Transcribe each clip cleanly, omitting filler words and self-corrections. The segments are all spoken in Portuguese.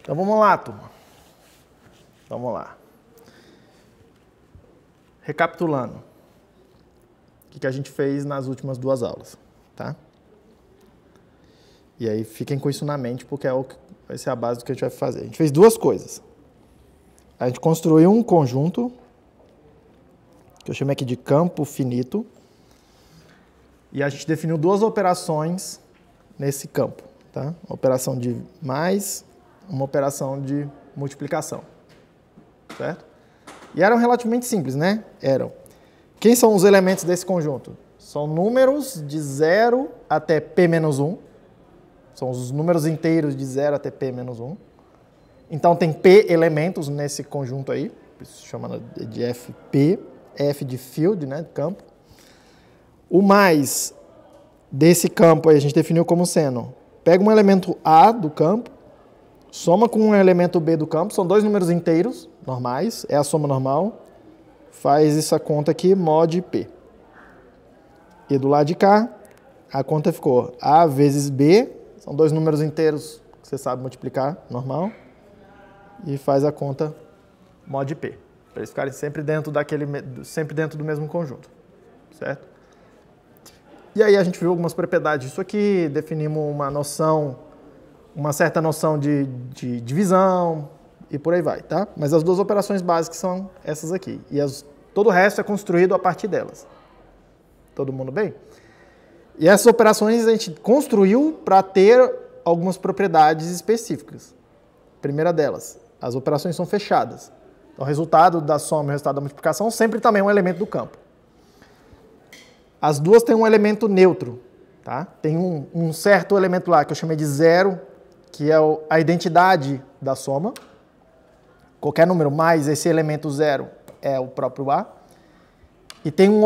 Então vamos lá, turma. Vamos lá. Recapitulando. O que a gente fez nas últimas duas aulas, tá? E aí fiquem com isso na mente, porque vai ser a base do que a gente vai fazer. A gente fez duas coisas. A gente construiu um conjunto, que eu chamei aqui de campo finito, e a gente definiu duas operações nesse campo, tá? Uma operação de mais, uma operação de multiplicação, certo? E eram relativamente simples, né? Quem são os elementos desse conjunto? São números de 0 até p-1. São os números inteiros de 0 até p-1. Então tem p elementos nesse conjunto aí, isso chama de FP, F de field, né, de campo. O mais desse campo aí a gente definiu como sendo, pega um elemento A do campo, soma com um elemento B do campo, são dois números inteiros, normais, é a soma normal, faz essa conta aqui, mod P. E do lado de cá, a conta ficou A vezes B, são dois números inteiros que você sabe multiplicar, normal, e faz a conta mod P, para eles ficarem sempre dentro do mesmo conjunto, certo? E aí a gente viu algumas propriedades disso aqui, definimos uma certa noção de divisão e por aí vai, tá? Mas as duas operações básicas são essas aqui. E todo o resto é construído a partir delas. Todo mundo bem? E essas operações a gente construiu para ter algumas propriedades específicas. Primeira delas, as operações são fechadas. Então o resultado da soma e o resultado da multiplicação sempre também é um elemento do campo. As duas têm um elemento neutro, tá? Tem um certo elemento lá que eu chamei de 0, que é a identidade da soma. Qualquer número mais esse elemento 0 é o próprio A. E tem um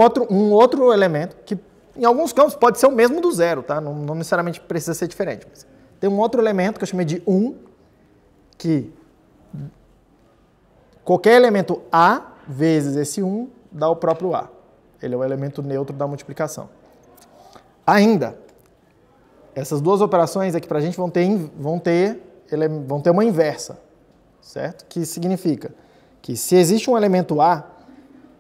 outro elemento que em alguns campos pode ser o mesmo do 0, tá? Não necessariamente precisa ser diferente. Mas tem um outro elemento que eu chamei de 1, que qualquer elemento A vezes esse 1 dá o próprio A. Ele é o elemento neutro da multiplicação. Ainda, essas duas operações aqui para a gente vão ter uma inversa, certo? Que significa que se existe um elemento A,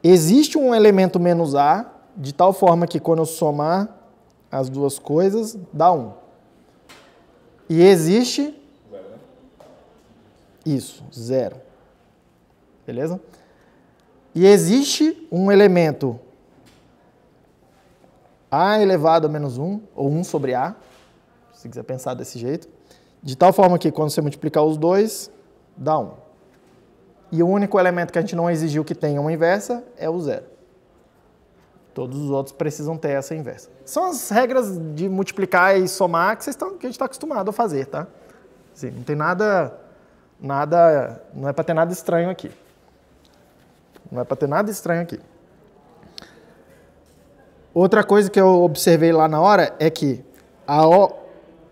existe um elemento menos A, de tal forma que quando eu somar as duas coisas, dá 1. E existe... Isso, 0. Beleza? E existe um elemento A elevado a menos 1, ou 1 sobre A, se quiser pensar desse jeito, de tal forma que quando você multiplicar os dois, dá 1. E o único elemento que a gente não exigiu que tenha uma inversa é o 0. Todos os outros precisam ter essa inversa. São as regras de multiplicar e somar que a gente está acostumado a fazer, tá? Assim, não tem nada, não é para ter nada estranho aqui. Não é para ter nada estranho aqui. Outra coisa que eu observei lá na hora é que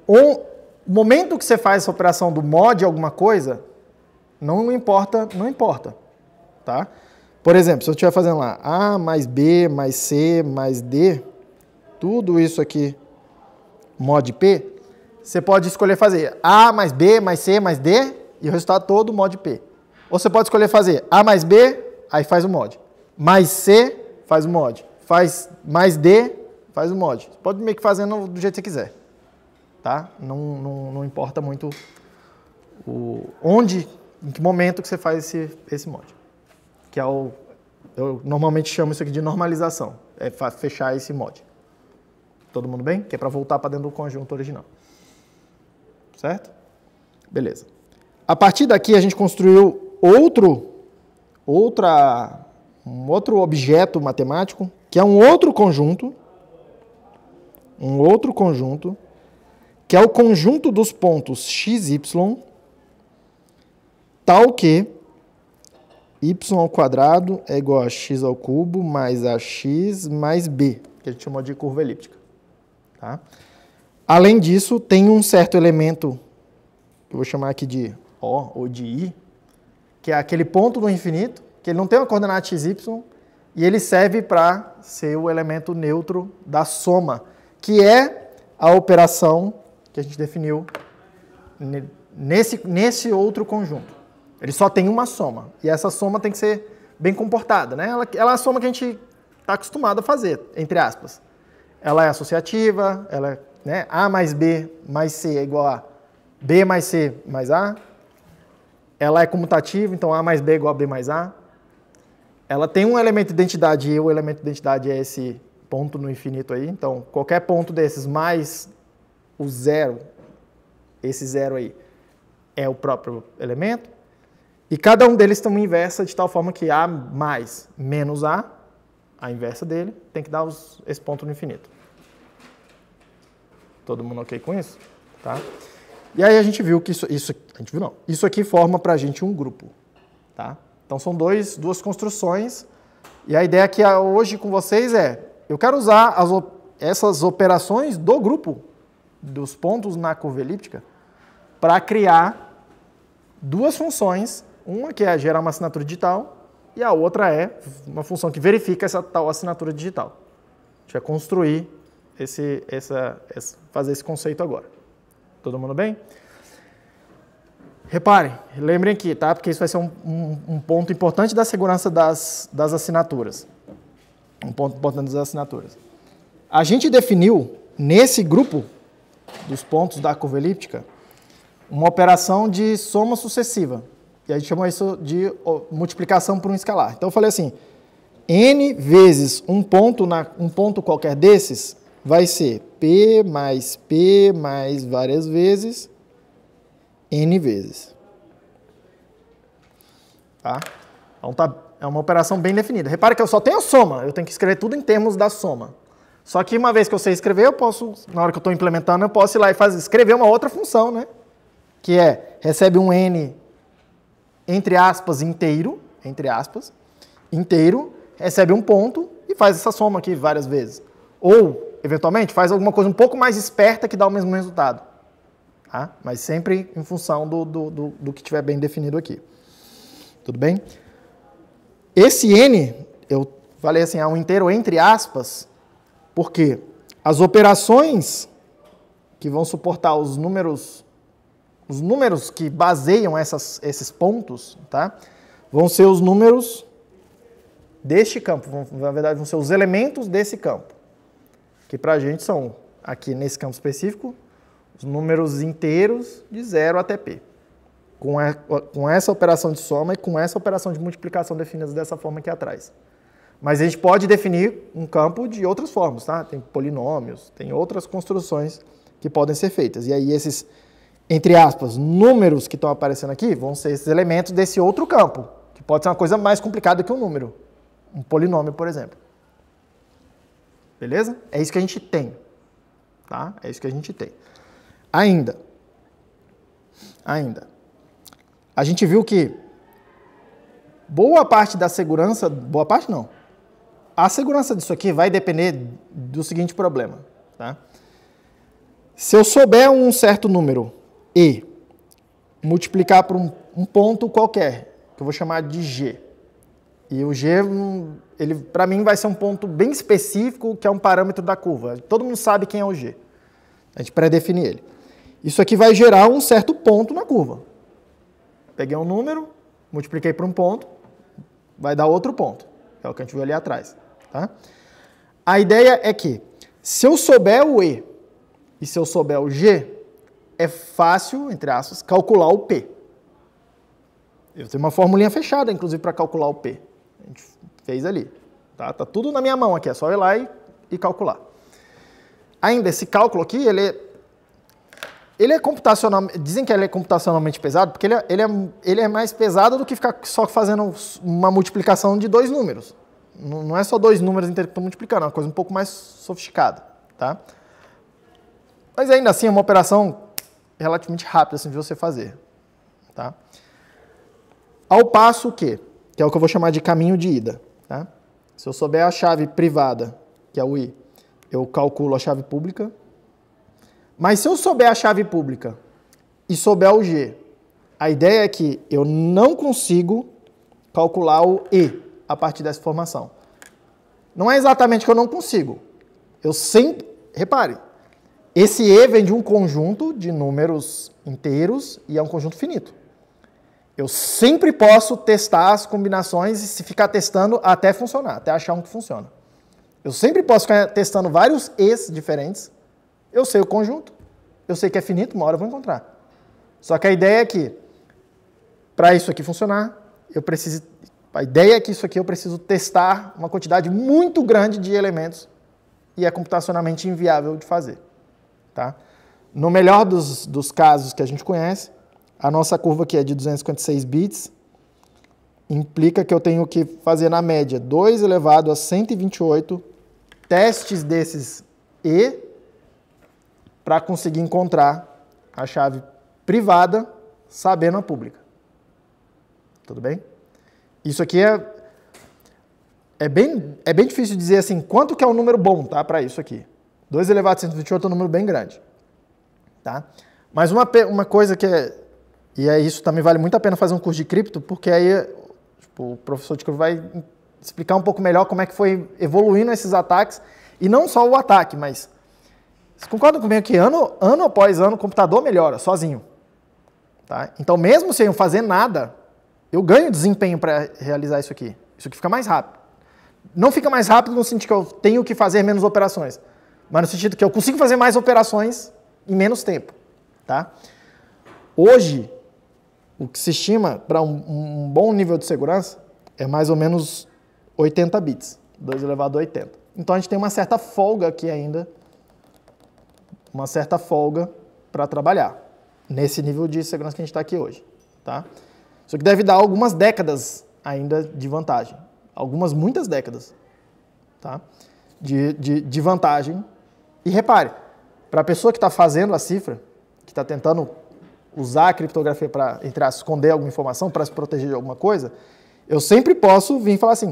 o momento que você faz essa operação do mod alguma coisa, não importa, tá? Por exemplo, se eu estiver fazendo lá A mais B mais C mais D, tudo isso aqui, mod P, você pode escolher fazer A mais B mais C mais D e o resultado todo mod P. Ou você pode escolher fazer A mais B, aí faz o mod. Mais C, faz o mod. Faz mais D, faz o mod. Você pode meio que fazendo do jeito que você quiser. Tá? Não importa muito em que momento que você faz esse mod. Que é eu normalmente chamo isso aqui de normalização. É fechar esse mod. Todo mundo bem? Que é para voltar para dentro do conjunto original. Certo? Beleza. A partir daqui a gente construiu um outro objeto matemático, que é um outro conjunto, que é o conjunto dos pontos x, y, tal que y² é igual a x³ mais ax mais b, que a gente chamou de curva elíptica. Tá? Além disso, tem um certo elemento, que eu vou chamar aqui de O ou de I, que é aquele ponto do infinito, que ele não tem uma coordenada x, y, e ele serve para ser o elemento neutro da soma, que é a operação que a gente definiu nesse outro conjunto. Ele só tem uma soma. E essa soma tem que ser bem comportada, né? Ela é a soma que a gente está acostumado a fazer, entre aspas. Ela é associativa, ela é, né? A mais B mais C é igual a B mais C mais A. Ela é comutativa, então A mais B é igual a B mais A. Ela tem um elemento de identidade e o elemento de identidade é esse ponto no infinito aí. Então, qualquer ponto desses mais o zero, esse zero aí, é o próprio elemento. E cada um deles tem uma inversa de tal forma que A mais menos A inversa dele, tem que dar esse ponto no infinito. Todo mundo ok com isso? Tá? E aí a gente viu que isso aqui forma para a gente um grupo. Tá? Então são duas construções. E a ideia aqui hoje com vocês é, eu quero usar essas operações do grupo, dos pontos na curva elíptica, para criar duas funções. Uma que é gerar uma assinatura digital e a outra é uma função que verifica essa tal assinatura digital. A gente vai construir fazer esse conceito agora. Todo mundo bem? Reparem, lembrem aqui, tá? Porque isso vai ser um ponto importante da segurança das assinaturas. Um ponto importante das assinaturas. A gente definiu, nesse grupo dos pontos da curva elíptica, uma operação de soma sucessiva. E a gente chamou isso de multiplicação por um escalar. Então eu falei assim, n vezes um ponto qualquer desses vai ser P mais várias vezes n vezes. Tá? Então é uma operação bem definida. Repare que eu só tenho a soma, eu tenho que escrever tudo em termos da soma. Só que uma vez que eu sei escrever, eu posso, na hora que eu estou implementando, eu posso ir lá e escrever uma outra função, né? Que recebe um n entre aspas, inteiro, recebe um ponto e faz essa soma aqui várias vezes. Ou, eventualmente, faz alguma coisa um pouco mais esperta que dá o mesmo resultado. Tá? Mas sempre em função do que estiver bem definido aqui. Tudo bem? Esse n, eu falei assim, é um inteiro entre aspas, porque as operações que vão suportar os números que baseiam esses pontos, tá? Vão ser os números deste campo, na verdade vão ser os elementos desse campo, que para a gente são, aqui nesse campo específico, os números inteiros de 0 até p. Com essa operação de soma e com essa operação de multiplicação definidas dessa forma aqui atrás. Mas a gente pode definir um campo de outras formas, tá? Tem polinômios, tem outras construções que podem ser feitas. E aí esses, entre aspas, números que estão aparecendo aqui vão ser esses elementos desse outro campo, que pode ser uma coisa mais complicada que um número. Um polinômio, por exemplo. Beleza? É isso que a gente tem. Tá? É isso que a gente tem. Ainda. A gente viu que boa parte da segurança, boa parte não, a segurança disso aqui vai depender do seguinte problema. Tá? Se eu souber um certo número e multiplicar por um ponto qualquer, que eu vou chamar de G, e o G, ele para mim vai ser um ponto bem específico, que é um parâmetro da curva. Todo mundo sabe quem é o G. A gente pré-define ele. Isso aqui vai gerar um certo ponto na curva. Peguei um número, multipliquei por um ponto, vai dar outro ponto. É o que a gente viu ali atrás. Tá? A ideia é que, se eu souber o E e se eu souber o G, é fácil, entre aspas, calcular o P. Eu tenho uma formulinha fechada, inclusive, para calcular o P. A gente fez ali. Tá tudo na minha mão aqui, é só ir lá e calcular. Ainda, esse cálculo aqui, ele é computacional, dizem que ele é computacionalmente pesado, porque ele é mais pesado do que ficar só fazendo uma multiplicação de dois números. Não é só dois números inteiros que estão multiplicando, é uma coisa um pouco mais sofisticada. Tá? Mas ainda assim é uma operação relativamente rápida assim, de você fazer. Tá? Ao passo que é o que eu vou chamar de caminho de ida. Tá? Se eu souber a chave privada, que é o I, eu calculo a chave pública. Mas se eu souber a chave pública e souber o G, a ideia é que eu não consigo calcular o E a partir dessa informação. Não é exatamente que eu não consigo. Eu sempre, repare, Esse E vem de um conjunto de números inteiros e é um conjunto finito. Eu sempre posso testar as combinações e se ficar testando até funcionar, até achar um que funciona. Eu sempre posso ficar testando vários E's diferentes. Eu sei o conjunto, eu sei que é finito, uma hora eu vou encontrar. Só que a ideia é que, para isso aqui funcionar, a ideia é que isso aqui eu preciso testar uma quantidade muito grande de elementos e é computacionalmente inviável de fazer. Tá? No melhor dos casos que a gente conhece, a nossa curva aqui é de 256 bits, implica que eu tenho que fazer na média 2 elevado a 128 testes desses E para conseguir encontrar a chave privada sabendo a pública. Tudo bem? Isso aqui é bem difícil dizer assim, quanto que é um número bom, tá, para isso aqui. 2 elevado a 128 é um número bem grande. Tá? Mas uma coisa que isso também vale muito a pena fazer um curso de cripto, porque aí tipo, o professor de cripto vai explicar um pouco melhor como é que foi evoluindo esses ataques, e não só o ataque, mas vocês concordam comigo que ano após ano o computador melhora sozinho. Tá? Então mesmo sem eu fazer nada, eu ganho desempenho para realizar isso aqui. Isso aqui fica mais rápido. Não fica mais rápido no sentido que eu tenho que fazer menos operações, mas no sentido que eu consigo fazer mais operações em menos tempo. Tá? Hoje, o que se estima para um bom nível de segurança é mais ou menos 80 bits, 2 elevado a 80. Então a gente tem uma certa folga aqui ainda, uma certa folga para trabalhar nesse nível de segurança que a gente está aqui hoje. Tá? Isso aqui deve dar algumas décadas ainda de vantagem, muitas décadas, tá? de vantagem. E repare, para a pessoa que está fazendo a cifra, que está tentando usar a criptografia para, entre aspas, esconder alguma informação, para se proteger de alguma coisa, eu sempre posso vir e falar assim,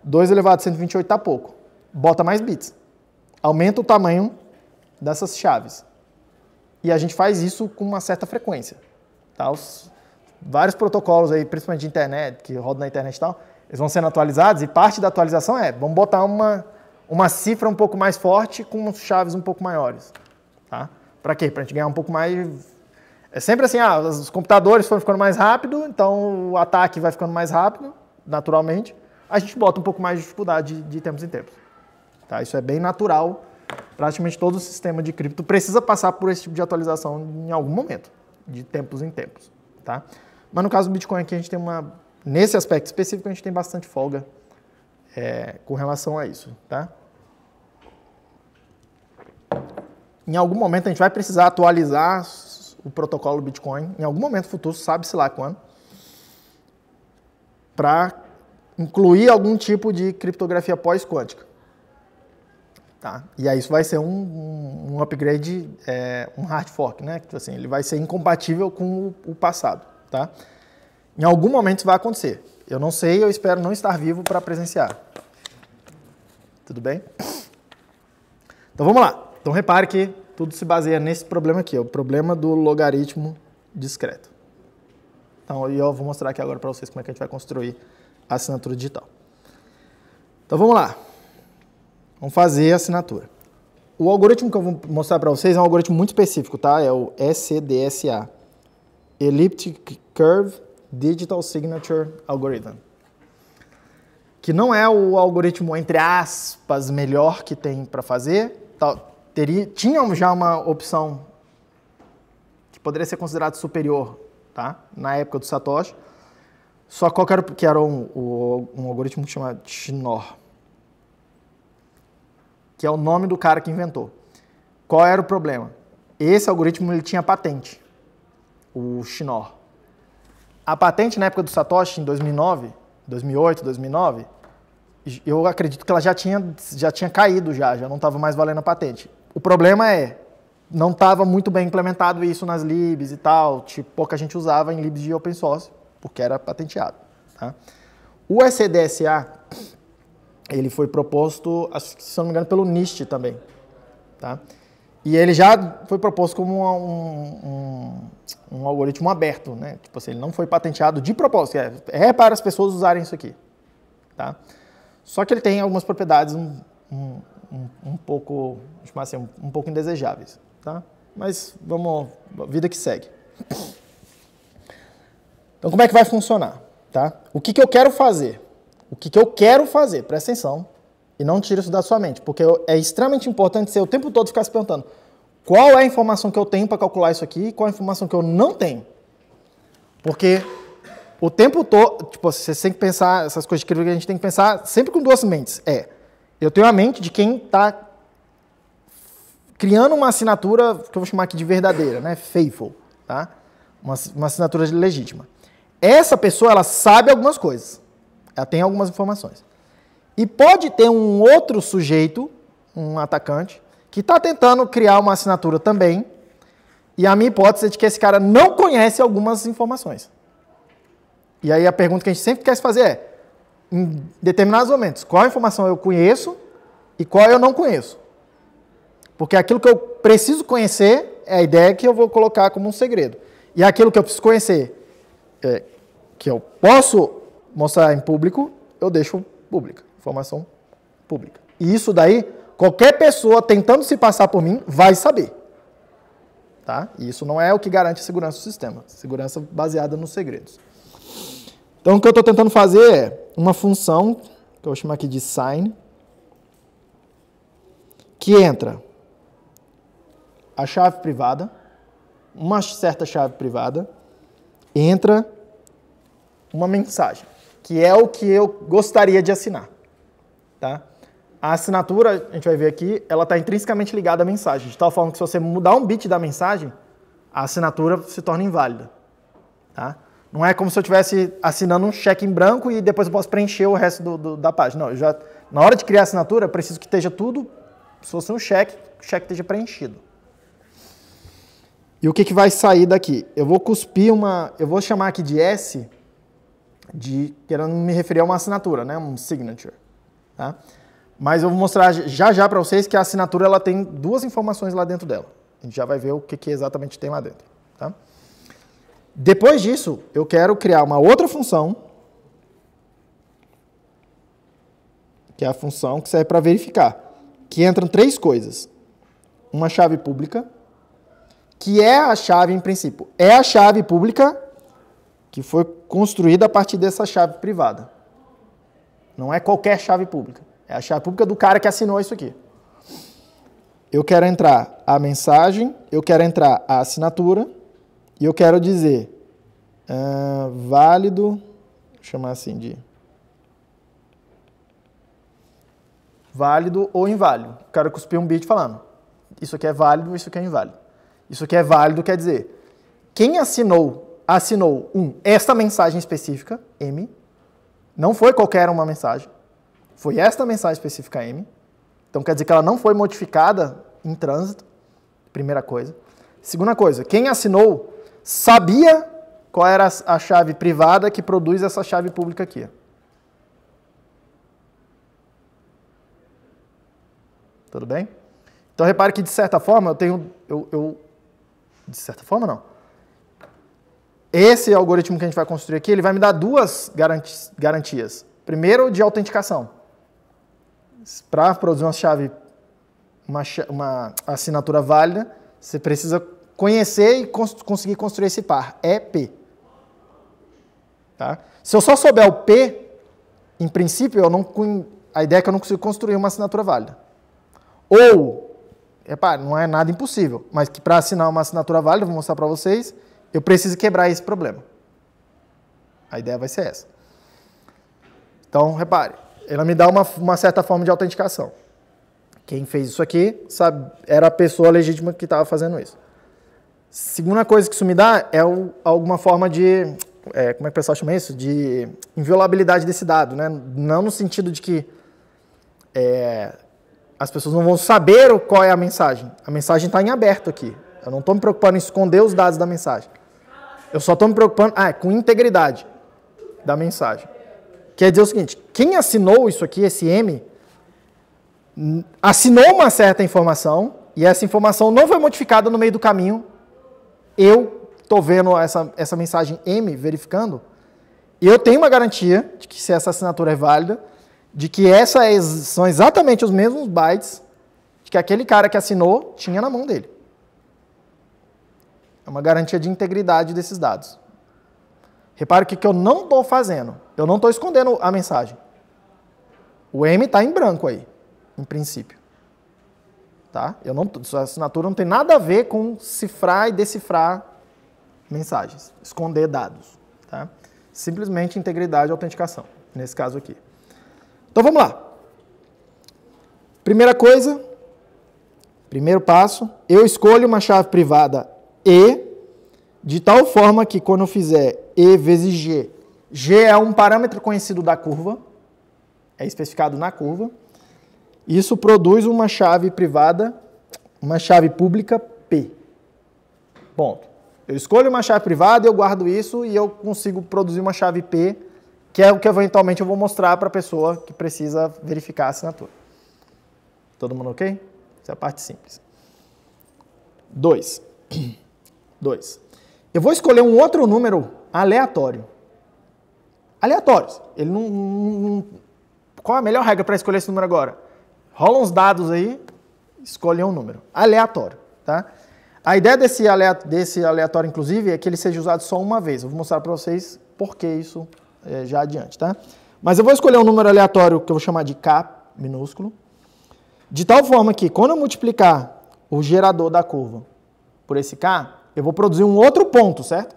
2 elevado a 128 está pouco, bota mais bits, aumenta o tamanho dessas chaves. E a gente faz isso com uma certa frequência. Tá? Vários protocolos aí, principalmente de internet, que rodam na internet e tal, eles vão sendo atualizados e parte da atualização vamos botar uma cifra um pouco mais forte com chaves um pouco maiores. Tá? Para quê? Para a gente ganhar um pouco mais... É sempre assim, os computadores foram ficando mais rápido, então o ataque vai ficando mais rápido, naturalmente. A gente bota um pouco mais de dificuldade de tempos em tempos. Tá? Isso é bem natural. Praticamente todo o sistema de cripto precisa passar por esse tipo de atualização em algum momento, de tempos em tempos. Tá? Mas no caso do Bitcoin aqui, a gente tem nesse aspecto específico, a gente tem bastante folga com relação a isso. Tá? Em algum momento a gente vai precisar atualizar o protocolo Bitcoin, em algum momento futuro, sabe-se lá quando, para incluir algum tipo de criptografia pós-quântica. Tá? E aí isso vai ser um upgrade, um hard fork, né? Tipo assim, ele vai ser incompatível com o passado. Tá? Em algum momento isso vai acontecer. Eu não sei, eu espero não estar vivo para presenciar. Tudo bem? Então vamos lá. Então repare que tudo se baseia nesse problema aqui, o problema do logaritmo discreto. Então eu vou mostrar aqui agora para vocês como é que a gente vai construir a assinatura digital. Então vamos lá. Vamos fazer a assinatura. O algoritmo que eu vou mostrar para vocês é um algoritmo muito específico, tá? É o ECDSA, Elliptic Curve Digital Signature Algorithm, que não é o algoritmo, entre aspas, melhor que tem para fazer. Tinha já uma opção que poderia ser considerada superior, tá? Na época do Satoshi, só que era um algoritmo chamado Schnorr, que é o nome do cara que inventou. Qual era o problema? Esse algoritmo ele tinha patente, o Schnorr. A patente na época do Satoshi, em 2008, 2009, eu acredito que ela já tinha caído, já não estava mais valendo a patente. O problema não estava muito bem implementado isso nas libs e tal, tipo, pouca gente usava em libs de open source, porque era patenteado. Tá? O ECDSA, ele foi proposto, se não me engano, pelo NIST também. Tá? E ele já foi proposto como um algoritmo aberto, né? Tipo assim, ele não foi patenteado de propósito, para as pessoas usarem isso aqui. Tá? Só que ele tem algumas propriedades um um pouco, vamos chamar assim, um pouco indesejáveis, tá? Mas vamos, vida que segue. Então, como é que vai funcionar, tá? O que eu quero fazer? O que eu quero fazer? Presta atenção e não tire isso da sua mente, porque é extremamente importante você o tempo todo ficar se perguntando qual é a informação que eu tenho para calcular isso aqui e qual é a informação que eu não tenho. Porque o tempo todo, tipo, você tem que pensar, essas coisas de cripto a gente tem que pensar sempre com duas mentes. Eu tenho a mente de quem está criando uma assinatura que eu vou chamar aqui de verdadeira, né? Faithful, tá? Uma assinatura legítima. Essa pessoa, ela sabe algumas coisas. Ela tem algumas informações. E pode ter um outro sujeito, um atacante, que está tentando criar uma assinatura também. E a minha hipótese é de que esse cara não conhece algumas informações. E aí a pergunta que a gente sempre quer se fazer é, em determinados momentos, qual informação eu conheço e qual eu não conheço? Porque aquilo que eu preciso conhecer é a ideia que eu vou colocar como um segredo. E aquilo que eu preciso conhecer, que eu posso mostrar em público, eu deixo pública, informação pública. E isso daí, qualquer pessoa tentando se passar por mim vai saber. Tá? E isso não é o que garante a segurança do sistema. Segurança baseada nos segredos. Então, o que eu estou tentando fazer é uma função, que eu vou chamar aqui de sign, que entra a chave privada, uma certa chave privada, entra uma mensagem, que é o que eu gostaria de assinar. Tá? A assinatura, a gente vai ver aqui, ela está intrinsecamente ligada à mensagem, de tal forma que se você mudar um bit da mensagem, a assinatura se torna inválida. Tá? Não é como se eu estivesse assinando um cheque em branco e depois eu posso preencher o resto da página. Não, na hora de criar a assinatura, eu preciso que esteja tudo, se fosse um cheque, o cheque esteja preenchido. E o que vai sair daqui? Eu vou cuspir eu vou chamar aqui de S, querendo me referir a uma assinatura, né? Um signature. Tá? Mas eu vou mostrar já para vocês que a assinatura ela tem duas informações lá dentro dela. A gente já vai ver o que exatamente tem lá dentro. Tá? Depois disso, eu quero criar uma outra função, que é a função que serve para verificar, que entram três coisas. Uma chave pública, que é a chave, em princípio, é a chave pública que foi construída a partir dessa chave privada. Não é qualquer chave pública. É a chave pública do cara que assinou isso aqui. Eu quero entrar a mensagem, eu quero entrar a assinatura e eu quero dizer válido, vou chamar assim de válido ou inválido. Eu quero cuspir um bit falando, isso aqui é válido, isso aqui é inválido. Isso aqui é válido quer dizer, quem assinou esta mensagem específica, M, não foi qualquer uma mensagem, foi esta mensagem específica M, então quer dizer que ela não foi modificada em trânsito, primeira coisa. Segunda coisa, quem assinou sabia qual era a chave privada que produz essa chave pública aqui. Tudo bem? Então repare que de certa forma de certa forma não. Esse algoritmo que a gente vai construir aqui, ele vai me dar duas garantias. Primeiro, de autenticação. Para produzir uma assinatura válida, você precisa conhecer e conseguir construir esse par. É P. Tá? Se eu só souber o P, em princípio, a ideia é que eu não consigo construir uma assinatura válida. Ou, repare, não é nada impossível, mas que para assinar uma assinatura válida, vou mostrar para vocês, eu preciso quebrar esse problema. A ideia vai ser essa. Então, repare, ela me dá uma certa forma de autenticação. Quem fez isso aqui era a pessoa legítima que estava fazendo isso. Segunda coisa que isso me dá é alguma forma de, como é que o pessoal chama isso? De inviolabilidade desse dado, né? Não no sentido de que as pessoas não vão saber qual é a mensagem. A mensagem está em aberto aqui. Eu não estou me preocupando em esconder os dados da mensagem. Eu só estou me preocupando com integridade da mensagem. Quer dizer o seguinte, quem assinou isso aqui, esse M, assinou uma certa informação e essa informação não foi modificada no meio do caminho. Eu estou vendo essa mensagem M verificando e eu tenho uma garantia de que se essa assinatura é válida de que são exatamente os mesmos bytes que aquele cara que assinou tinha na mão dele. É uma garantia de integridade desses dados. Repare que eu não estou fazendo. Eu não estou escondendo a mensagem. O M está em branco aí, em princípio. Tá? Sua assinatura não tem nada a ver com cifrar e decifrar mensagens, esconder dados. Tá? Simplesmente integridade e autenticação, nesse caso aqui. Então vamos lá. Primeira coisa, primeiro passo, eu escolho uma chave privada E, de tal forma que quando eu fizer E vezes G, G é um parâmetro conhecido da curva, é especificado na curva, isso produz uma chave privada, uma chave pública P. Ponto. Eu escolho uma chave privada, eu guardo isso e eu consigo produzir uma chave P, que é o que eventualmente eu vou mostrar para a pessoa que precisa verificar a assinatura. Todo mundo ok? Essa é a parte simples. 2. Eu vou escolher um outro número aleatório. Aleatórios. Ele não... Qual a melhor regra para escolher esse número agora? Rola uns dados aí, escolhe um número. Aleatório, tá? A ideia desse aleatório, inclusive, é que ele seja usado só uma vez. Eu vou mostrar para vocês por que isso já adiante, tá? Mas eu vou escolher um número aleatório que eu vou chamar de K minúsculo, de tal forma que, quando eu multiplicar o gerador da curva por esse K, eu vou produzir um outro ponto, certo?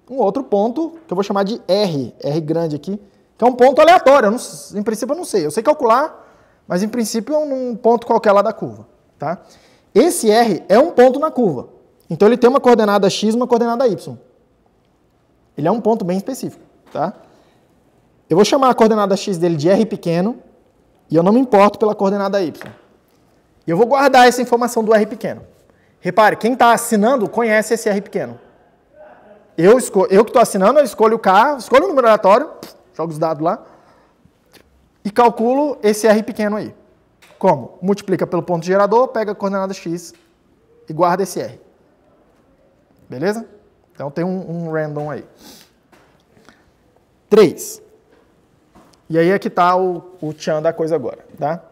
Um outro ponto que eu vou chamar de R, R grande aqui, que é um ponto aleatório. Em princípio eu não sei. Eu sei calcular, mas em princípio é um ponto qualquer lá da curva, tá? Esse R é um ponto na curva. Então ele tem uma coordenada X e uma coordenada Y. Ele é um ponto bem específico, tá? Eu vou chamar a coordenada X dele de R pequeno e eu não me importo pela coordenada Y. E eu vou guardar essa informação do R pequeno. Repare, quem está assinando conhece esse R pequeno. Eu que estou assinando, eu escolho o K, escolho o número aleatório, jogo os dados lá, e calculo esse R pequeno aí. Como? Multiplica pelo ponto gerador, pega a coordenada X e guarda esse R. Beleza? Então tem um random aí. 3. E aí é que está o tchan da coisa agora, tá?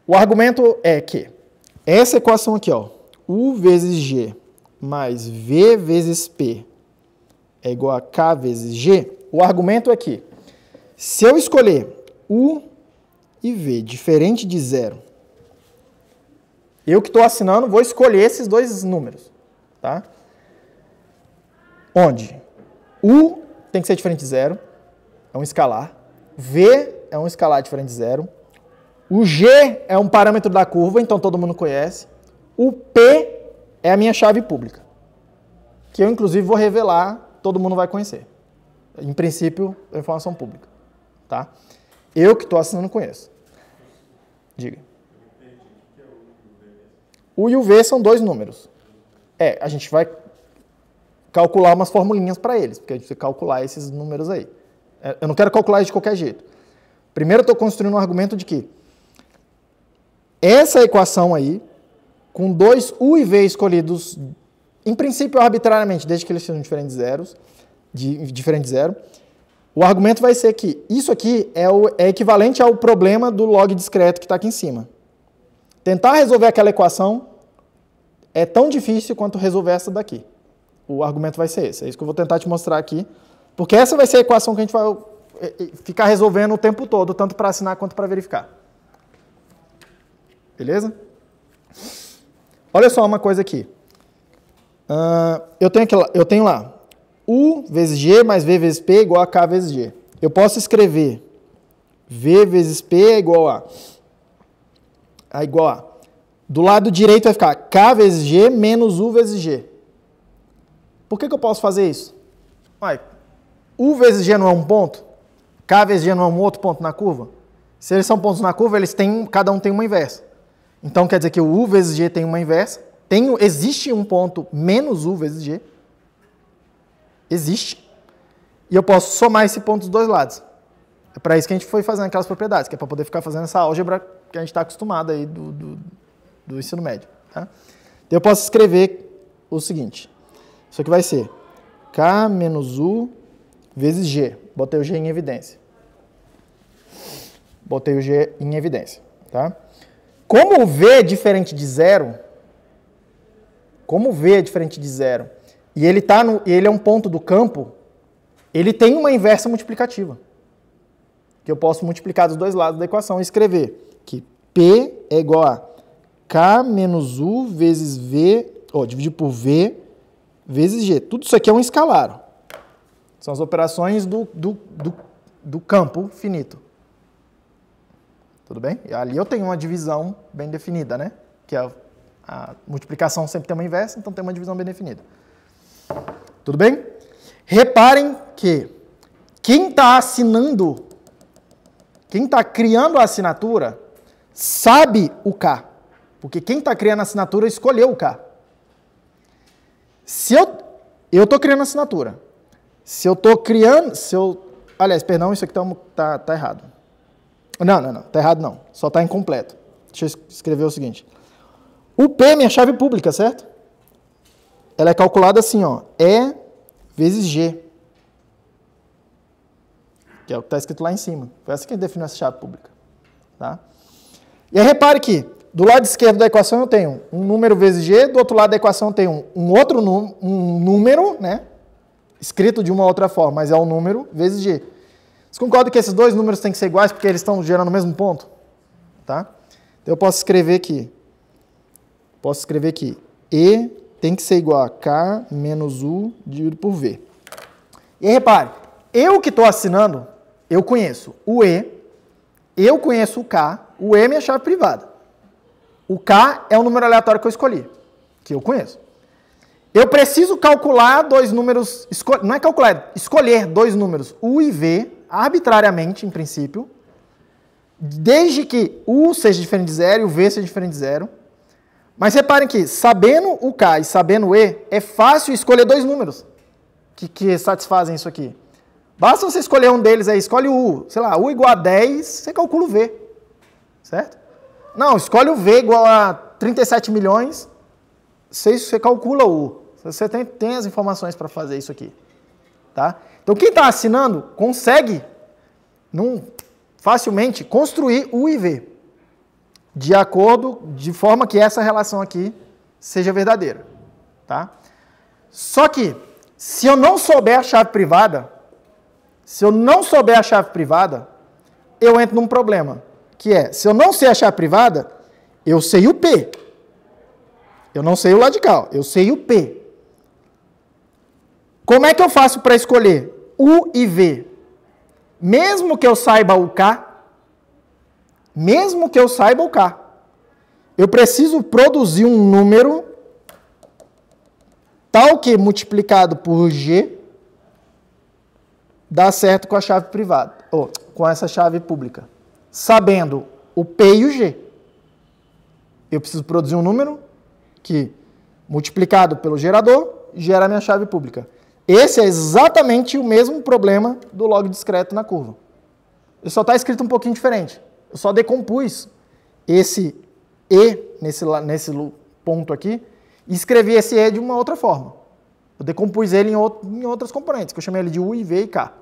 O argumento é que essa equação aqui, ó, U vezes G mais V vezes P é igual a K vezes G, o argumento é que se eu escolher U e V diferente de 0, eu que estou assinando vou escolher esses dois números, tá? Onde U tem que ser diferente de 0, é um escalar, V é um escalar diferente de 0, o G é um parâmetro da curva, então todo mundo conhece, o P é a minha chave pública, que eu inclusive vou revelar, todo mundo vai conhecer. Em princípio, é informação pública, tá? Eu que estou assinando conheço. Diga. O e o V são dois números. A gente vai calcular umas formulinhas para eles, porque a gente vai calcular esses números aí. Eu não quero calcular de qualquer jeito. Primeiro eu estou construindo um argumento de que essa equação aí, com dois U e V escolhidos, em princípio arbitrariamente, desde que eles sejam diferentes de zero, o argumento vai ser que isso aqui é equivalente ao problema do log discreto que está aqui em cima. Tentar resolver aquela equação é tão difícil quanto resolver essa daqui. O argumento vai ser esse. É isso que eu vou tentar te mostrar aqui. Porque essa vai ser a equação que a gente vai ficar resolvendo o tempo todo, tanto para assinar quanto para verificar. Beleza? Olha só uma coisa aqui. Eu tenho lá U vezes G mais V vezes P igual a K vezes G. Eu posso escrever V vezes P é igual a. Do lado direito vai ficar K vezes G menos U vezes G. Por que eu posso fazer isso? U vezes G não é um ponto? K vezes G não é um outro ponto na curva? Se eles são pontos na curva, cada um tem uma inversa. Então quer dizer que o U vezes G tem uma inversa. Existe um ponto menos U vezes G. Existe. E eu posso somar esse ponto dos dois lados. É para isso que a gente foi fazendo aquelas propriedades, que é para poder ficar fazendo essa álgebra que a gente está acostumado aí do ensino médio. Tá? Então eu posso escrever o seguinte. Isso aqui vai ser K menos U vezes G. Botei o G em evidência. botei o G em evidência. Tá? Como o V é diferente de zero, e ele é um ponto do campo, ele tem uma inversa multiplicativa. Que eu posso multiplicar dos dois lados da equação e escrever que P é igual a K menos U vezes V, dividido por V vezes G. Tudo isso aqui é um escalar. Ó. São as operações do campo finito. Tudo bem? E ali eu tenho uma divisão bem definida, né? Que a multiplicação sempre tem uma inversa, então tem uma divisão bem definida. Tudo bem? Reparem que quem está assinando, quem está criando a assinatura, sabe o K. Porque quem está criando a assinatura escolheu o K. Se eu estou criando a assinatura. Aliás, perdão, isso aqui tá errado. Não, tá errado não. Só está incompleto. Deixa eu escrever o seguinte. O P é minha chave pública, certo? Ela é calculada assim, ó. E vezes G. Que é o que está escrito lá em cima. Foi essa que definiu essa chave pública. Tá? E aí repare que do lado esquerdo da equação eu tenho um número vezes G, do outro lado da equação eu tenho um número, né? Escrito de uma outra forma, mas é um número vezes G. Vocês concordam que esses dois números têm que ser iguais porque eles estão gerando o mesmo ponto? Tá? Então eu posso escrever aqui. E tem que ser igual a K menos U dividido por V. E aí repare, eu que estou assinando, eu conheço o E, eu conheço o K, o E é minha chave privada. O K é o número aleatório que eu escolhi, que eu conheço. Eu preciso calcular dois números, não é calcular, é escolher dois números, U e V, arbitrariamente, em princípio, desde que U seja diferente de zero e o V seja diferente de zero. Mas reparem que, sabendo o K e sabendo o E, é fácil escolher dois números que satisfazem isso aqui. Basta você escolher um deles aí, escolhe o U, sei lá, U igual a 10, você calcula o V, certo? Não, escolhe o V igual a 37 milhões, você calcula o U. Você tem as informações para fazer isso aqui. Tá? Então, quem está assinando consegue facilmente construir U e V de forma que essa relação aqui seja verdadeira. Tá? Só que, se eu não souber a chave privada, eu entro num problema, que é, se eu não sei a chave privada, eu sei o P. Eu não sei o radical, eu sei o P. Como é que eu faço para escolher U e V? Mesmo que eu saiba o K, eu preciso produzir um número tal que multiplicado por G dá certo com a chave privada, ou com essa chave pública. Sabendo o P e o G. Eu preciso produzir um número que, multiplicado pelo gerador, gera a minha chave pública. Esse é exatamente o mesmo problema do log discreto na curva. Ele só está escrito um pouquinho diferente. Eu só decompus esse E nesse ponto aqui e escrevi esse E de uma outra forma. Eu decompus ele em outras componentes, que eu chamei ele de U, I, V e K.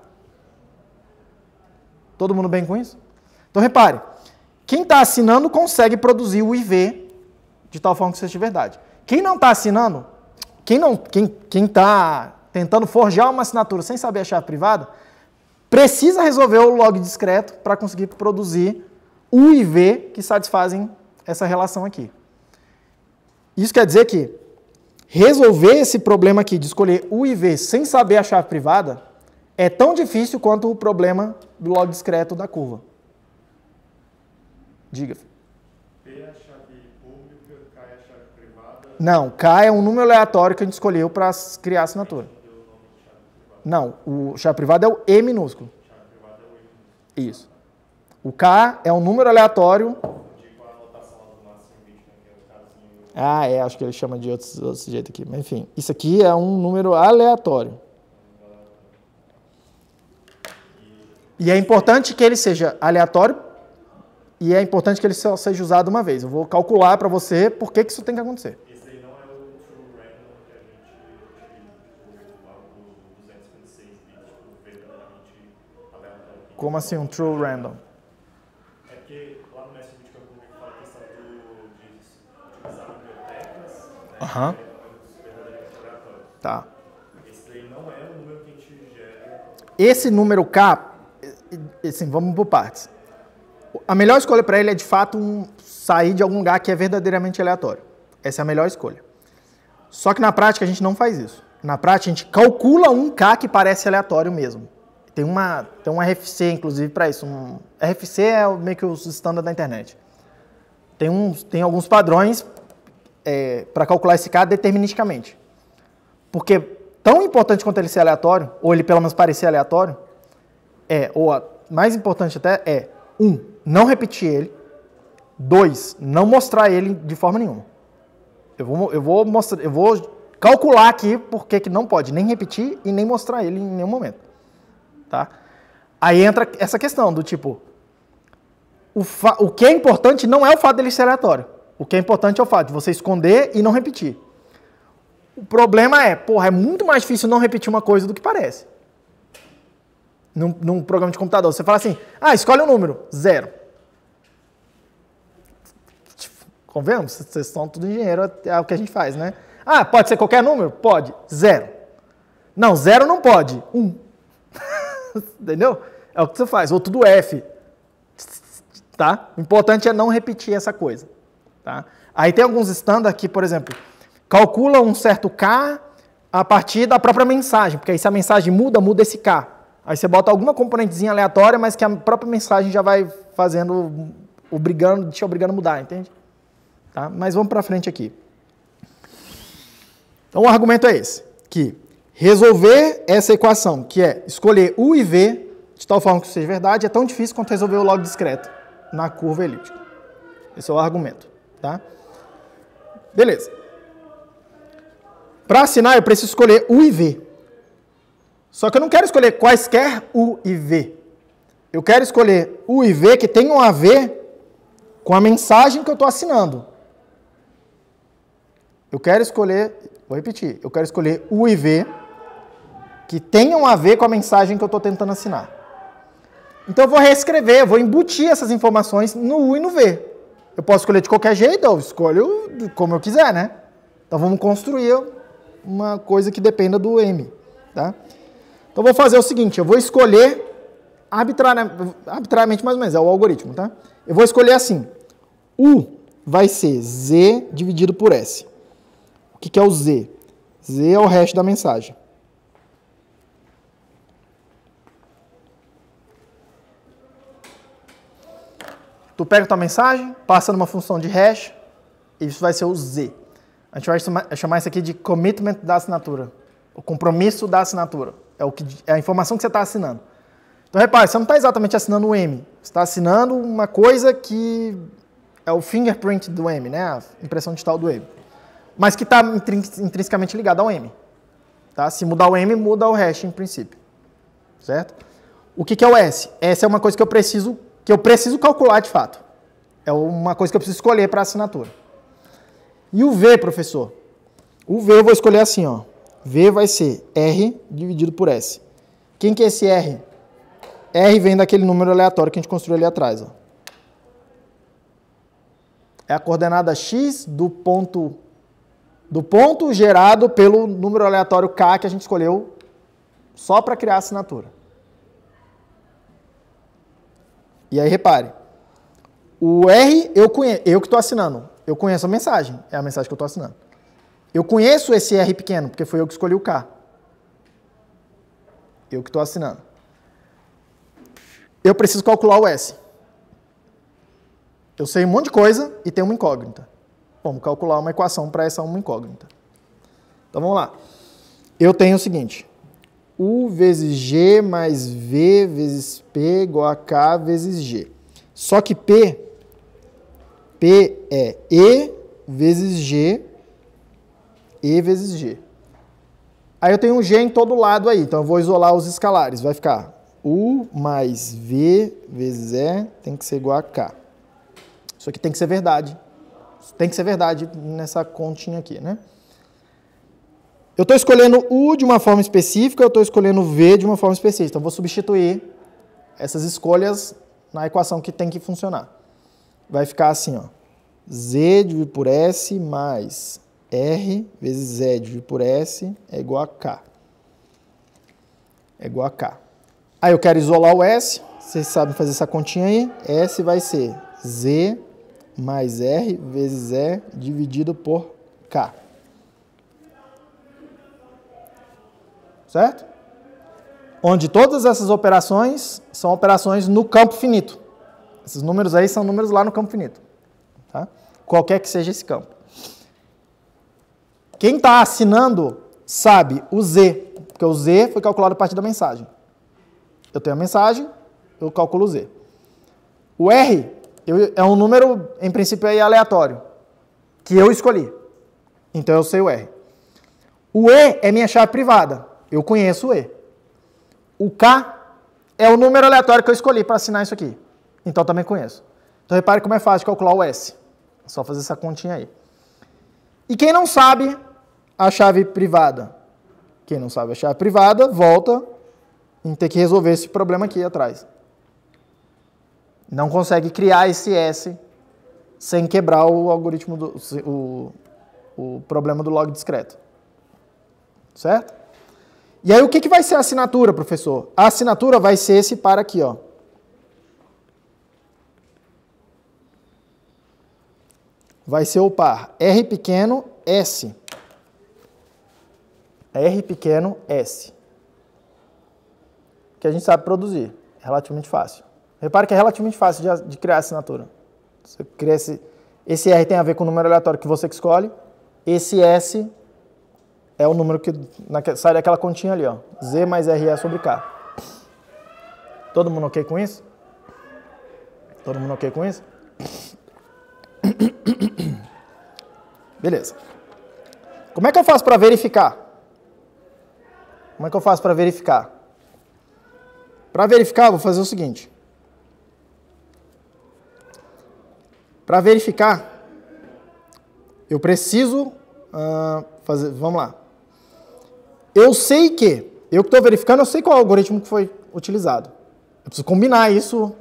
Todo mundo bem com isso? Então, repare. Quem está assinando consegue produzir o IV de tal forma que seja de verdade. Quem não está assinando, quem está tentando forjar uma assinatura sem saber a chave privada, precisa resolver o log discreto para conseguir produzir U e V que satisfazem essa relação aqui. Isso quer dizer que resolver esse problema aqui de escolher U e V sem saber a chave privada é tão difícil quanto o problema do log discreto da curva. Diga. P é a chave pública, K é a chave privada? Não, K é um número aleatório que a gente escolheu para criar a assinatura. Não, o chave privada é o E minúsculo. Chave privada é o E minúsculo. Isso. O K é um número aleatório. Tipo a anotação lá do máximo 20, que é o Kzinho. Acho que ele chama de outro jeito aqui. Mas enfim, isso aqui é um número aleatório. E é importante que ele seja aleatório e é importante que ele só seja usado uma vez. Eu vou calcular para você por que isso tem que acontecer. Esse aí não é o true random que a gente utiliza lá do 256 bits, verdadeiramente aleatório. Como assim um true random? Aham. verdadeiramente aleatórios. Tá. Esse daí não é o número que a gente gera. Esse número K, assim, vamos por partes. A melhor escolha para ele é, de fato, sair de algum lugar que é verdadeiramente aleatório. Essa é a melhor escolha. Só que na prática a gente não faz isso. Na prática a gente calcula um K que parece aleatório mesmo. Tem um RFC, inclusive, para isso. RFC é meio que os estándares da internet. Tem alguns padrões para calcular esse K deterministicamente. Porque tão importante quanto ele ser aleatório, ou ele pelo menos parecer aleatório, mais importante até é, 1, não repetir ele, 2, não mostrar ele de forma nenhuma. Eu vou calcular aqui porque que não pode nem repetir e nem mostrar ele em nenhum momento. Tá? Aí entra essa questão do tipo, o que é importante não é o fato dele ser aleatório. O que é importante é o fato de você esconder e não repetir. O problema é muito mais difícil não repetir uma coisa do que parece. Num programa de computador, você fala assim, escolhe um número, 0. Convenhamos, vocês são tudo engenheiro, é o que a gente faz, né? Pode ser qualquer número? Pode. 0. Não, 0 não pode. 1. Entendeu? É o que você faz. Ou tudo F. Tá? O importante é não repetir essa coisa. Tá? Aí tem alguns estándares que, por exemplo, calcula um certo K a partir da própria mensagem, porque aí se a mensagem muda esse K. Aí você bota alguma componentezinha aleatória, mas que a própria mensagem já vai fazendo, te obrigando a mudar, entende? Tá? Mas vamos para frente aqui. Então o argumento é esse, que resolver essa equação, que é escolher U e V, de tal forma que seja verdade, é tão difícil quanto resolver o log discreto na curva elíptica. Esse é o argumento. Tá? Beleza. Para assinar, eu preciso escolher U e V. Só que eu não quero escolher quaisquer U e V. Eu quero escolher U e V que tenham a ver com a mensagem que eu estou assinando. Eu quero escolher, vou repetir, eu quero escolher U e V que tenham a ver com a mensagem que eu estou tentando assinar. Então eu vou reescrever, eu vou embutir essas informações no U e no V. Eu posso escolher de qualquer jeito, eu escolho como eu quiser, né? Então vamos construir uma coisa que dependa do M, tá? Então eu vou fazer o seguinte, eu vou escolher arbitrariamente mais ou menos, é o algoritmo, tá? Eu vou escolher assim, U vai ser Z dividido por S. O que é o Z? Z é o hash da mensagem. Tu pega a tua mensagem, passa numa função de hash, e isso vai ser o Z. A gente vai chamar isso aqui de commitment da assinatura. O compromisso da assinatura. É a informação que você está assinando. Então, repare, você não está exatamente assinando o M. Você está assinando uma coisa que é o fingerprint do M, né? A impressão digital do M. Mas que está intrinsecamente ligada ao M. Tá? Se mudar o M, muda o hash em princípio. Certo? O que é o S? S é uma coisa que eu preciso calcular de fato. É uma coisa que eu preciso escolher para a assinatura. E o V, professor? O V eu vou escolher assim, ó. V vai ser R dividido por S. Quem que é esse R? R vem daquele número aleatório que a gente construiu ali atrás, ó. É a coordenada X do ponto gerado pelo número aleatório K que a gente escolheu só para criar a assinatura. E aí, repare, o R eu que estou assinando. Eu conheço a mensagem, é a mensagem que eu estou assinando. Eu conheço esse R pequeno, porque foi eu que escolhi o K. Eu que estou assinando. Eu preciso calcular o S. Eu sei um monte de coisa e tem uma incógnita. Vamos calcular uma equação para essa uma incógnita. Então, vamos lá. Eu tenho o seguinte. U vezes G mais V vezes P igual a K vezes G. Só que P é E vezes G, E vezes G. Aí eu tenho um G em todo lado aí, então eu vou isolar os escalares. Vai ficar U mais V vezes E tem que ser igual a K. Isso aqui tem que ser verdade. Tem que ser verdade nessa continha aqui, né? Eu estou escolhendo U de uma forma específica, eu estou escolhendo V de uma forma específica. Então, eu vou substituir essas escolhas na equação que tem que funcionar. Vai ficar assim, ó. Z dividido por S mais R vezes E dividido por S é igual a K. É igual a K. Aí eu quero isolar o S, vocês sabem fazer essa continha aí. S vai ser Z mais R vezes E dividido por K. Certo? Onde todas essas operações são operações no campo finito. Esses números aí são números lá no campo finito. Tá? Qualquer que seja esse campo. Quem está assinando sabe o Z, porque o Z foi calculado a partir da mensagem. Eu tenho a mensagem, eu calculo o Z. O R é um número, em princípio, aí aleatório, que eu escolhi. Então eu sei o R. O E é minha chave privada. Eu conheço o E. O K é o número aleatório que eu escolhi para assinar isso aqui. Então também conheço. Então repare como é fácil de calcular o S. É só fazer essa continha aí. E quem não sabe a chave privada? Quem não sabe a chave privada, volta em ter que resolver esse problema aqui atrás. Não consegue criar esse S sem quebrar o algoritmo, o problema do log discreto. Certo? E aí o que vai ser a assinatura, professor? A assinatura vai ser esse par aqui, ó. Vai ser o par R pequeno S. R pequeno S. Que a gente sabe produzir. É relativamente fácil. Repare que é relativamente fácil de criar assinatura. Você cria esse R tem a ver com o número aleatório que você que escolhe. Esse S é o número que sai daquela continha ali, ó. Z mais RE sobre K. Todo mundo ok com isso? Todo mundo ok com isso? Beleza. Como é que eu faço para verificar? Como é que eu faço para verificar? Para verificar, eu vou fazer o seguinte. Para verificar, eu preciso fazer... Vamos lá. Eu sei que... Eu que estou verificando, eu sei qual é o algoritmo que foi utilizado. Eu preciso combinar isso,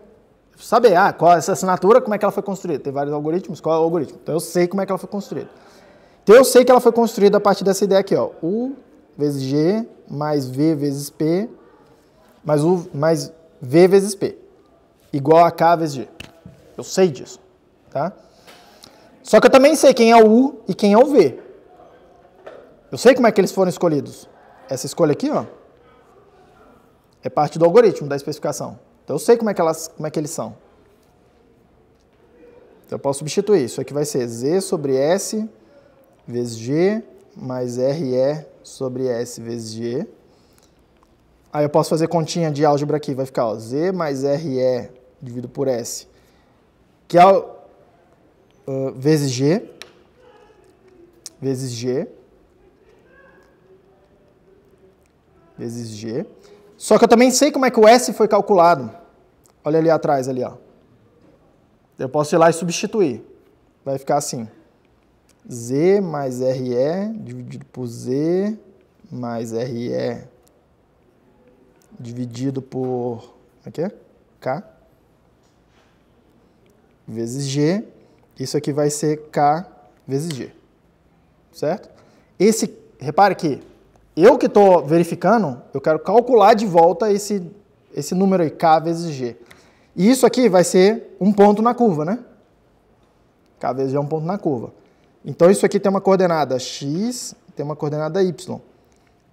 saber qual é essa assinatura, como é que ela foi construída. Tem vários algoritmos, qual é o algoritmo? Então eu sei como é que ela foi construída. Então eu sei que ela foi construída a partir dessa ideia aqui, ó. U vezes G mais V vezes P mais U mais V vezes P igual a K vezes G. Eu sei disso. Tá? Só que eu também sei quem é o U e quem é o V. Eu sei como é que eles foram escolhidos. Essa escolha aqui, ó, é parte do algoritmo, da especificação. Então eu sei como é que eles são. Então eu posso substituir. Isso aqui vai ser Z sobre S vezes G mais RE sobre S vezes G. Aí eu posso fazer continha de álgebra aqui. Vai ficar, ó, Z mais RE dividido por S, que é vezes G, vezes G, vezes G. Só que eu também sei como é que o S foi calculado. Olha ali atrás, ali, ó. Eu posso ir lá e substituir. Vai ficar assim. Z mais RE dividido por Z mais RE dividido por... Aqui é? K vezes G. Isso aqui vai ser K vezes G. Certo? Repare que eu que estou verificando, eu quero calcular de volta esse número aí, K vezes G. E isso aqui vai ser um ponto na curva, né? K vezes G é um ponto na curva. Então isso aqui tem uma coordenada X, tem uma coordenada Y.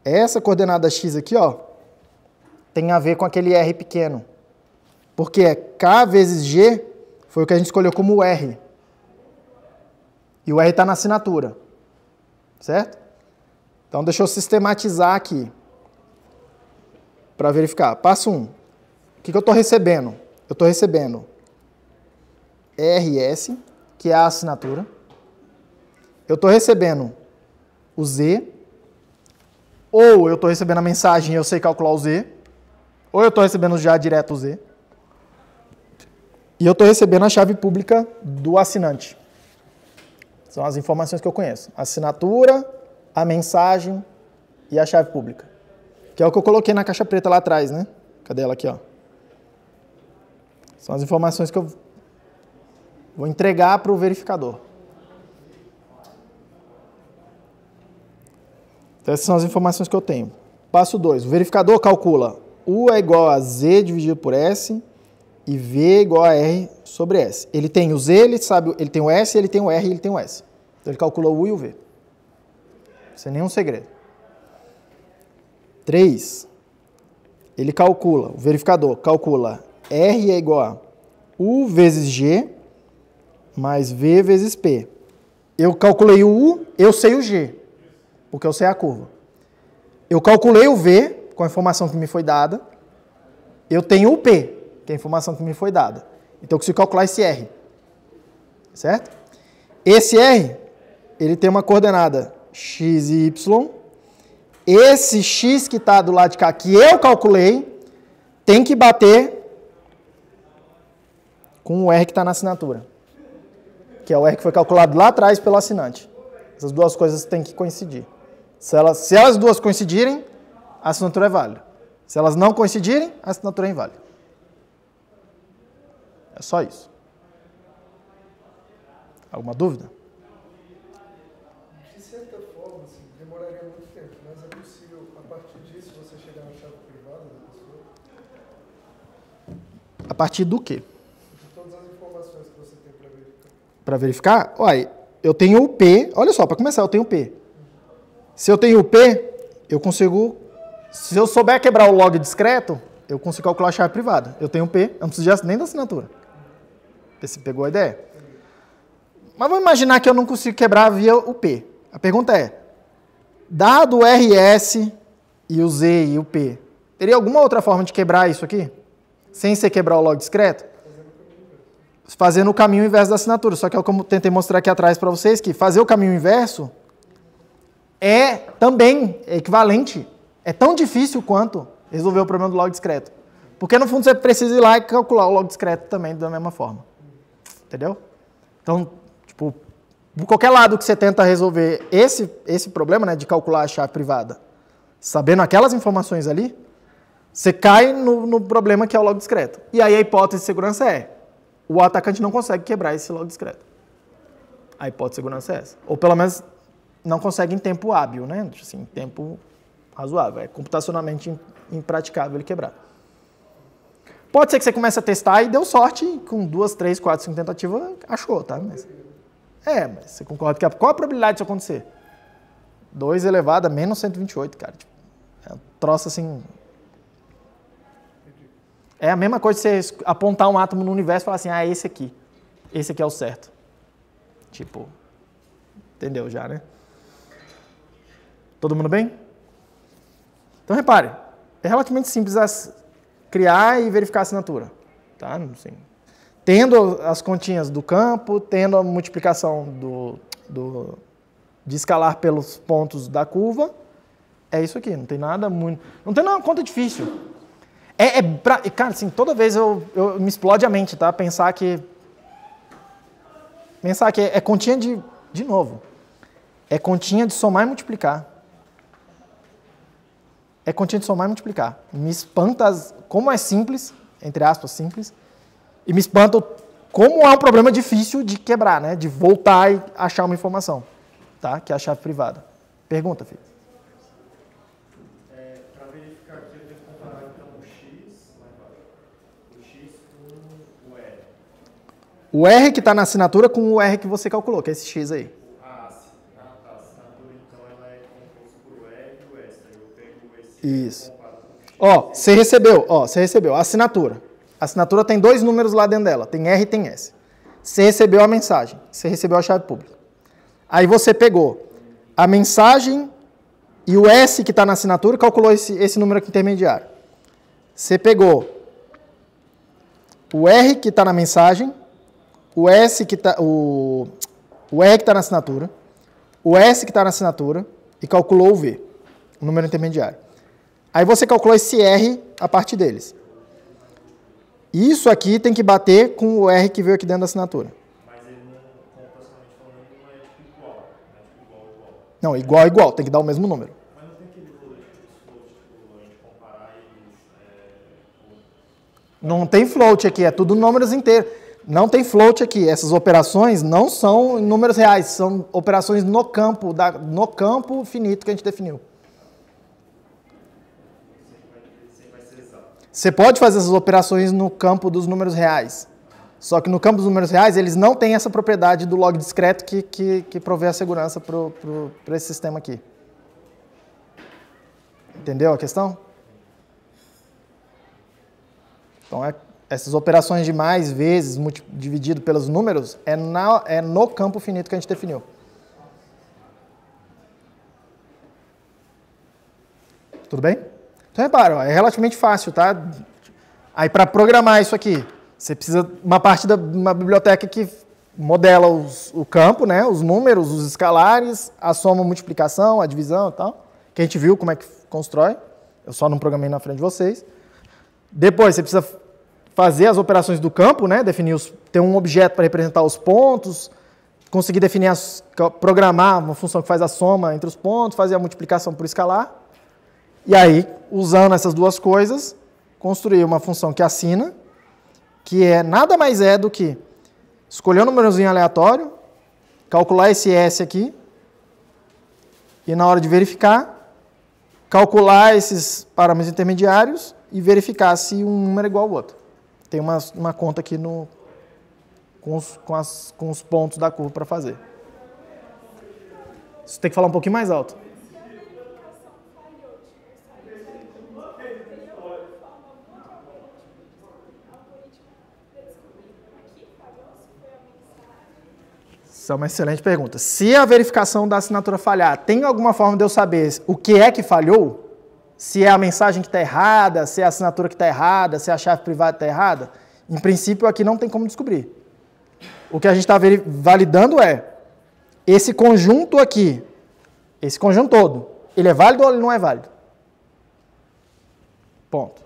Essa coordenada X aqui, ó, tem a ver com aquele R pequeno. Porque é K vezes G, foi o que a gente escolheu como R. E o R está na assinatura. Certo? Então, deixa eu sistematizar aqui. Para verificar. Passo 1. O que eu estou recebendo? Eu estou recebendo RS, que é a assinatura. Eu estou recebendo o Z. Ou eu estou recebendo a mensagem e eu sei calcular o Z. Ou eu estou recebendo já direto o Z. E eu estou recebendo a chave pública do assinante. São as informações que eu conheço. A assinatura, a mensagem e a chave pública. Que é o que eu coloquei na caixa preta lá atrás, né? Cadê ela aqui, ó? São as informações que eu vou entregar para o verificador. Então, essas são as informações que eu tenho. Passo 2. O verificador calcula U é igual a Z dividido por S e V é igual a R sobre S. Ele tem o Z, ele sabe, ele tem o S, ele tem o R e ele tem o S. Então, ele calcula o U e o V. Sem nenhum segredo. 3. Ele calcula, o verificador calcula R é igual a U vezes G mais V vezes P. Eu calculei o U, eu sei o G, porque eu sei a curva. Eu calculei o V, com a informação que me foi dada. Eu tenho o P, que é a informação que me foi dada. Então, eu consigo calcular esse R. Certo? Esse R, ele tem uma coordenada x e y. Esse x que está do lado de cá, que eu calculei, tem que bater com o R que está na assinatura. Que é o R que foi calculado lá atrás pelo assinante. Essas duas coisas têm que coincidir. Se elas duas coincidirem, a assinatura é válida. Se elas não coincidirem, a assinatura é inválida. É só isso. Alguma dúvida? De certa forma, assim, demoraria muito tempo, mas é possível, a partir disso, você chegar na chave privada da pessoa? A partir do quê? De todas as informações que você tem para verificar. Para verificar? Olha, eu tenho o P. Olha só, para começar, eu tenho o P. Se eu tenho o P, eu consigo... Se eu souber quebrar o log discreto, eu consigo calcular a chave privada. Eu tenho o P, eu não preciso nem da assinatura. Você pegou a ideia? Mas vamos imaginar que eu não consigo quebrar via o P. A pergunta é, dado o RS e o Z e o P, teria alguma outra forma de quebrar isso aqui? Sem ser quebrar o log discreto? Fazendo o caminho inverso da assinatura. Só que eu tentei mostrar aqui atrás para vocês que fazer o caminho inverso é também equivalente. É tão difícil quanto resolver o problema do log discreto. Porque no fundo você precisa ir lá e calcular o log discreto também da mesma forma. Entendeu? Então, tipo, por qualquer lado que você tenta resolver esse problema, né, de calcular a chave privada, sabendo aquelas informações ali, você cai no problema que é o log discreto. E aí a hipótese de segurança é, o atacante não consegue quebrar esse log discreto. A hipótese de segurança é essa. Ou pelo menos não consegue em tempo hábil, né? Assim, em tempo razoável. É computacionalmente impraticável ele quebrar. Pode ser que você comece a testar e deu sorte, com 2, 3, 4, 5 tentativas, achou, tá? Mas você concorda que qual a probabilidade disso acontecer? 2 elevado a menos 128, cara. Tipo, é um troço assim... É a mesma coisa de você apontar um átomo no universo e falar assim, ah, esse aqui é o certo. Tipo, entendeu já, né? Todo mundo bem? Então, repare, é relativamente simples criar e verificar a assinatura. Tá? Assim, tendo as continhas do campo, tendo a multiplicação de escalar pelos pontos da curva, é isso aqui, não tem nada muito... Não tem nada conta difícil. Cara, assim, toda vez eu me explode a mente, tá? Pensar que é continha de novo. É continha de somar e multiplicar. É continha de somar e multiplicar. Me espanta como é simples, entre aspas, simples, e me espanta como é um problema difícil de quebrar, né? De voltar e achar uma informação, tá? Que é a chave privada. Pergunta, filho. Para verificar aqui, eu tenho que comparar então o X com o R. O R que está na assinatura com o R que você calculou, que é esse X aí. A assinatura, então, ela é composta por o R e o S. Aí eu pego esse Isso. e comparo com o X. Você recebeu a assinatura. A assinatura tem 2 números lá dentro dela, tem R e tem S. Você recebeu a mensagem, você recebeu a chave pública. Aí você pegou a mensagem e o S que está na assinatura, calculou esse número aqui intermediário. Você pegou o R que está na mensagem, o R que está na assinatura, o S que está na assinatura e calculou o V, o número intermediário. Aí você calculou esse R a partir deles. Isso aqui tem que bater com o R que veio aqui dentro da assinatura. Mas ele não, computacionalmente falando, não é tipo igual. Não é tipo igual. Não, igual, tem que dar o mesmo número. Mas não tem aquele float, tipo, a gente comparar eles... Não tem float aqui, é tudo números inteiros. Não tem float aqui. Essas operações não são números reais, são operações no campo finito que a gente definiu. Você pode fazer essas operações no campo dos números reais. Só que no campo dos números reais, eles não têm essa propriedade do log discreto que provê a segurança para esse sistema aqui. Entendeu a questão? Então, essas operações de mais vezes, dividido pelos números, é no campo finito que a gente definiu. Tudo bem? Então, repara, ó, é relativamente fácil, tá? Aí, para programar isso aqui, você precisa de uma biblioteca que modela o campo, né? Os números, os escalares, a soma, a multiplicação, a divisão e tal, que a gente viu como é que constrói. Eu só não programei na frente de vocês. Depois, você precisa fazer as operações do campo, né? Ter um objeto para representar os pontos, conseguir programar uma função que faz a soma entre os pontos, fazer a multiplicação por escalar. E aí, usando essas duas coisas, construir uma função que assina, que nada mais é do que escolher um númerozinho aleatório, calcular esse S aqui, e na hora de verificar, calcular esses parâmetros intermediários e verificar se um número é igual ao outro. Tem uma conta aqui com os pontos da curva para fazer. Você tem que falar um pouquinho mais alto. Essa é uma excelente pergunta. Se a verificação da assinatura falhar, tem alguma forma de eu saber o que é que falhou? Se é a mensagem que está errada, se é a assinatura que está errada, se é a chave privada que está errada? Em princípio, aqui não tem como descobrir. O que a gente está validando é esse conjunto aqui, esse conjunto todo, ele é válido ou ele não é válido? Ponto.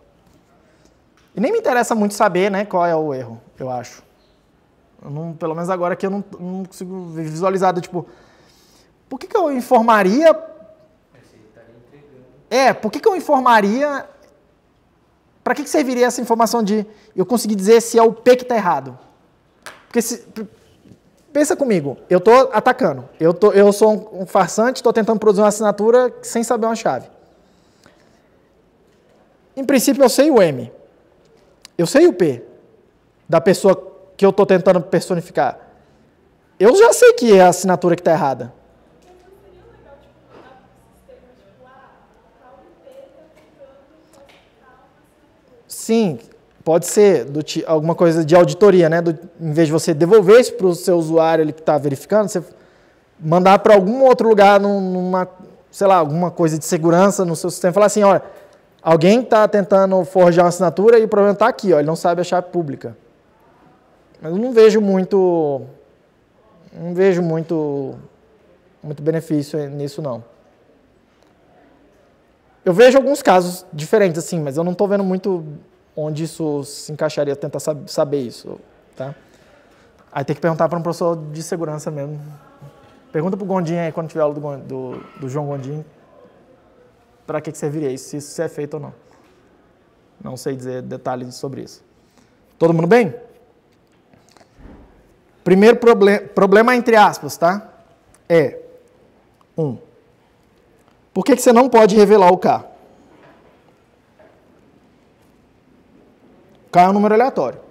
E nem me interessa muito saber, né, qual é o erro, eu acho. Pelo menos agora que eu não consigo visualizar, tipo, por que eu informaria... por que eu informaria... Para que serviria essa informação de eu conseguir dizer se é o P que está errado? Porque pensa comigo, eu estou atacando, eu sou um farsante, estou tentando produzir uma assinatura sem saber uma chave. Em princípio, eu sei o M. Eu sei o P da pessoa que eu estou tentando personificar. Eu já sei que é a assinatura que está errada. Sim, pode ser alguma coisa de auditoria, né? Em vez de você devolver isso para o seu usuário ele que está verificando, você mandar para algum outro lugar, sei lá, alguma coisa de segurança no seu sistema, falar assim, olha, alguém está tentando forjar uma assinatura e o problema está aqui, ó, ele não sabe a chave pública. Mas eu não vejo muito benefício nisso, não. Eu vejo alguns casos diferentes, assim, mas eu não estou vendo muito onde isso se encaixaria, tentar saber isso, tá? Aí tem que perguntar para um professor de segurança mesmo. Pergunta para o Gondim aí, quando tiver aula do João Gondim, para que serviria isso, se isso é feito ou não. Não sei dizer detalhes sobre isso. Todo mundo bem? Primeiro problema entre aspas, tá? Por que você não pode revelar o K? O K é um número aleatório.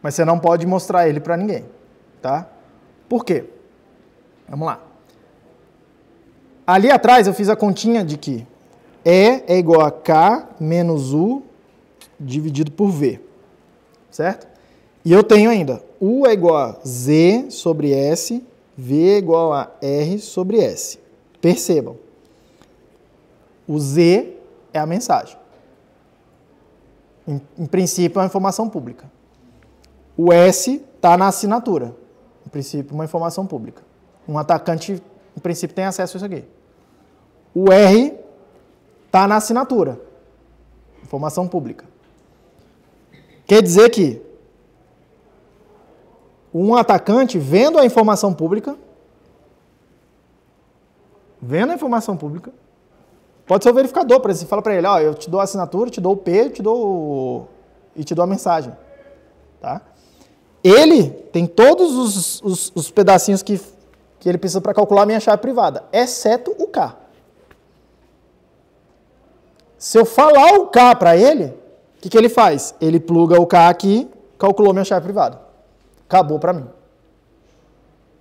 Mas você não pode mostrar ele para ninguém, tá? Por quê? Vamos lá. Ali atrás eu fiz a continha de que E é igual a K menos U dividido por V, certo? E eu tenho ainda U é igual a Z sobre S, V é igual a R sobre S. Percebam, o Z é a mensagem. Em princípio, é uma informação pública. O S está na assinatura. Em princípio, uma informação pública. Um atacante, em princípio, tem acesso a isso aqui. O R está na assinatura. Informação pública. Quer dizer que um atacante, vendo a informação pública, pode ser o verificador, por exemplo, você fala para ele, ó, eu te dou a assinatura, te dou o P, te dou a mensagem. Tá? Ele tem todos os pedacinhos que ele precisa para calcular a minha chave privada, exceto o K. Se eu falar o K para ele, o que ele faz? Ele pluga o K aqui, calculou minha chave privada. Acabou para mim.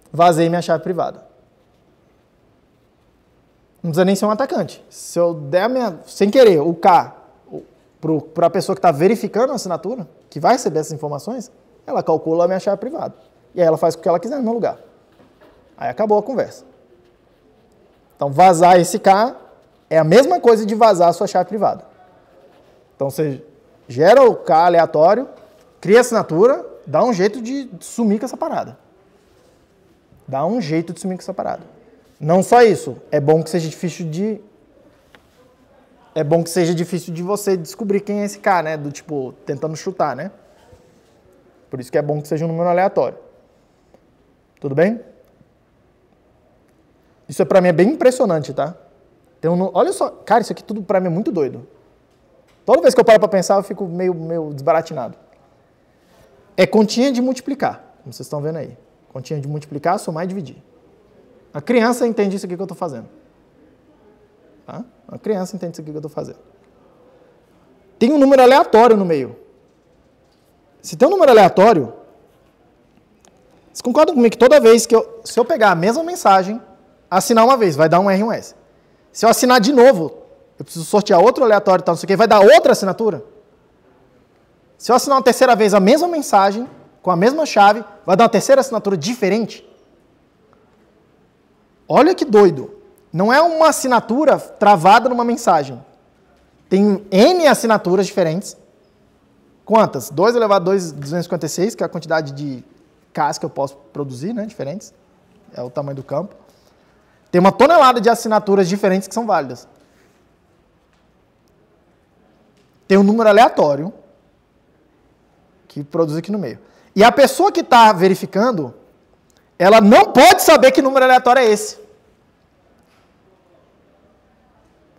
Vazei minha chave privada. Não precisa nem ser um atacante. Se eu der sem querer o K para a pessoa que está verificando a assinatura, que vai receber essas informações, ela calcula a minha chave privada. E aí ela faz o que ela quiser no meu lugar. Aí acabou a conversa. Então, vazar esse K é a mesma coisa de vazar a sua chave privada. Então, você gera o K aleatório, cria a assinatura, dá um jeito de sumir com essa parada. Dá um jeito de sumir com essa parada. Não só isso, é bom que seja difícil de você descobrir quem é esse K, né? Do tipo, tentando chutar, né? Por isso que é bom que seja um número aleatório. Tudo bem? Isso pra mim é bem impressionante, tá? Olha só, cara, isso aqui tudo pra mim é muito doido. Toda vez que eu paro pra pensar, eu fico meio desbaratinado. É continha de multiplicar, como vocês estão vendo aí. Continha de multiplicar, somar e dividir. A criança entende isso aqui que eu estou fazendo. Tá? A criança entende isso aqui que eu estou fazendo. Tem um número aleatório no meio. Se tem um número aleatório, vocês concordam comigo que toda vez que se eu pegar a mesma mensagem, assinar uma vez, vai dar um R e um S. Se eu assinar de novo, eu preciso sortear outro aleatório, tal, não sei o que, vai dar outra assinatura. Se eu assinar uma terceira vez a mesma mensagem, com a mesma chave, vai dar uma terceira assinatura diferente. Olha que doido. Não é uma assinatura travada numa mensagem. Tem N assinaturas diferentes. Quantas? 2 elevado a 256, que é a quantidade de Ks que eu posso produzir, né, diferentes. É o tamanho do campo. Tem uma tonelada de assinaturas diferentes que são válidas. Tem um número aleatório que produz aqui no meio. E a pessoa que está verificando, ela não pode saber que número aleatório é esse.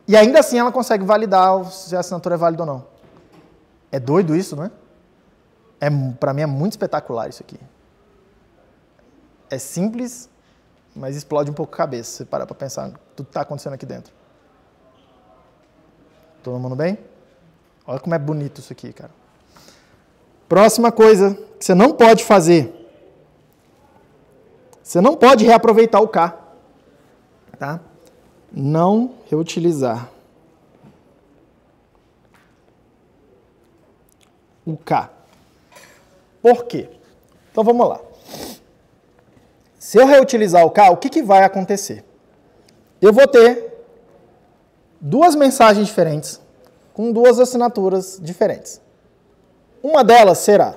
E ainda assim ela consegue validar se a assinatura é válida ou não. É doido isso, não é? Para mim é muito espetacular isso aqui. É simples, mas explode um pouco a cabeça, se você parar para pensar tudo que está acontecendo aqui dentro. Todo mundo bem? Olha como é bonito isso aqui, cara. Próxima coisa que você não pode fazer. Você não pode reaproveitar o K. Tá? Não reutilizar o K. Por quê? Então vamos lá. Se eu reutilizar o K, o que vai acontecer? Eu vou ter duas mensagens diferentes com duas assinaturas diferentes. Uma delas será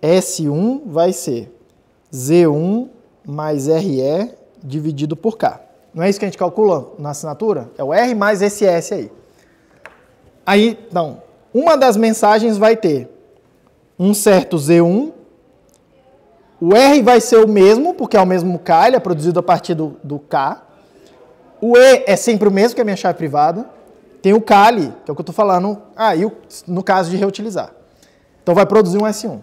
S1 vai ser Z1 mais RE dividido por K. Não é isso que a gente calcula na assinatura? É o R mais esse S aí. Aí, então, uma das mensagens vai ter um certo Z1, o R vai ser o mesmo, porque é o mesmo K, ele é produzido a partir do K. O E é sempre o mesmo, que é a minha chave privada. Tem o K ali, que é o que eu estou falando, no caso de reutilizar. Então vai produzir um S1.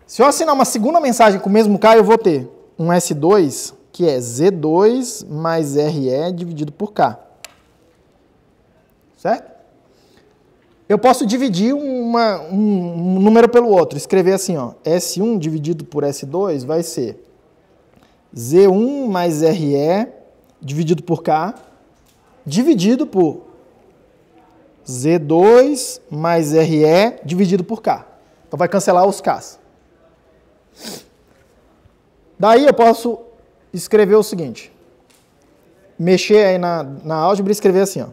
Se eu assinar uma segunda mensagem com o mesmo K, eu vou ter um S2, que é Z2 mais RE dividido por K. Certo? Eu posso dividir um número pelo outro, escrever assim, ó, S1 dividido por S2 vai ser Z1 mais RE dividido por K, dividido por Z2 mais RE dividido por K. Então vai cancelar os Ks. Daí eu posso escrever o seguinte, mexer aí na álgebra e escrever assim, ó,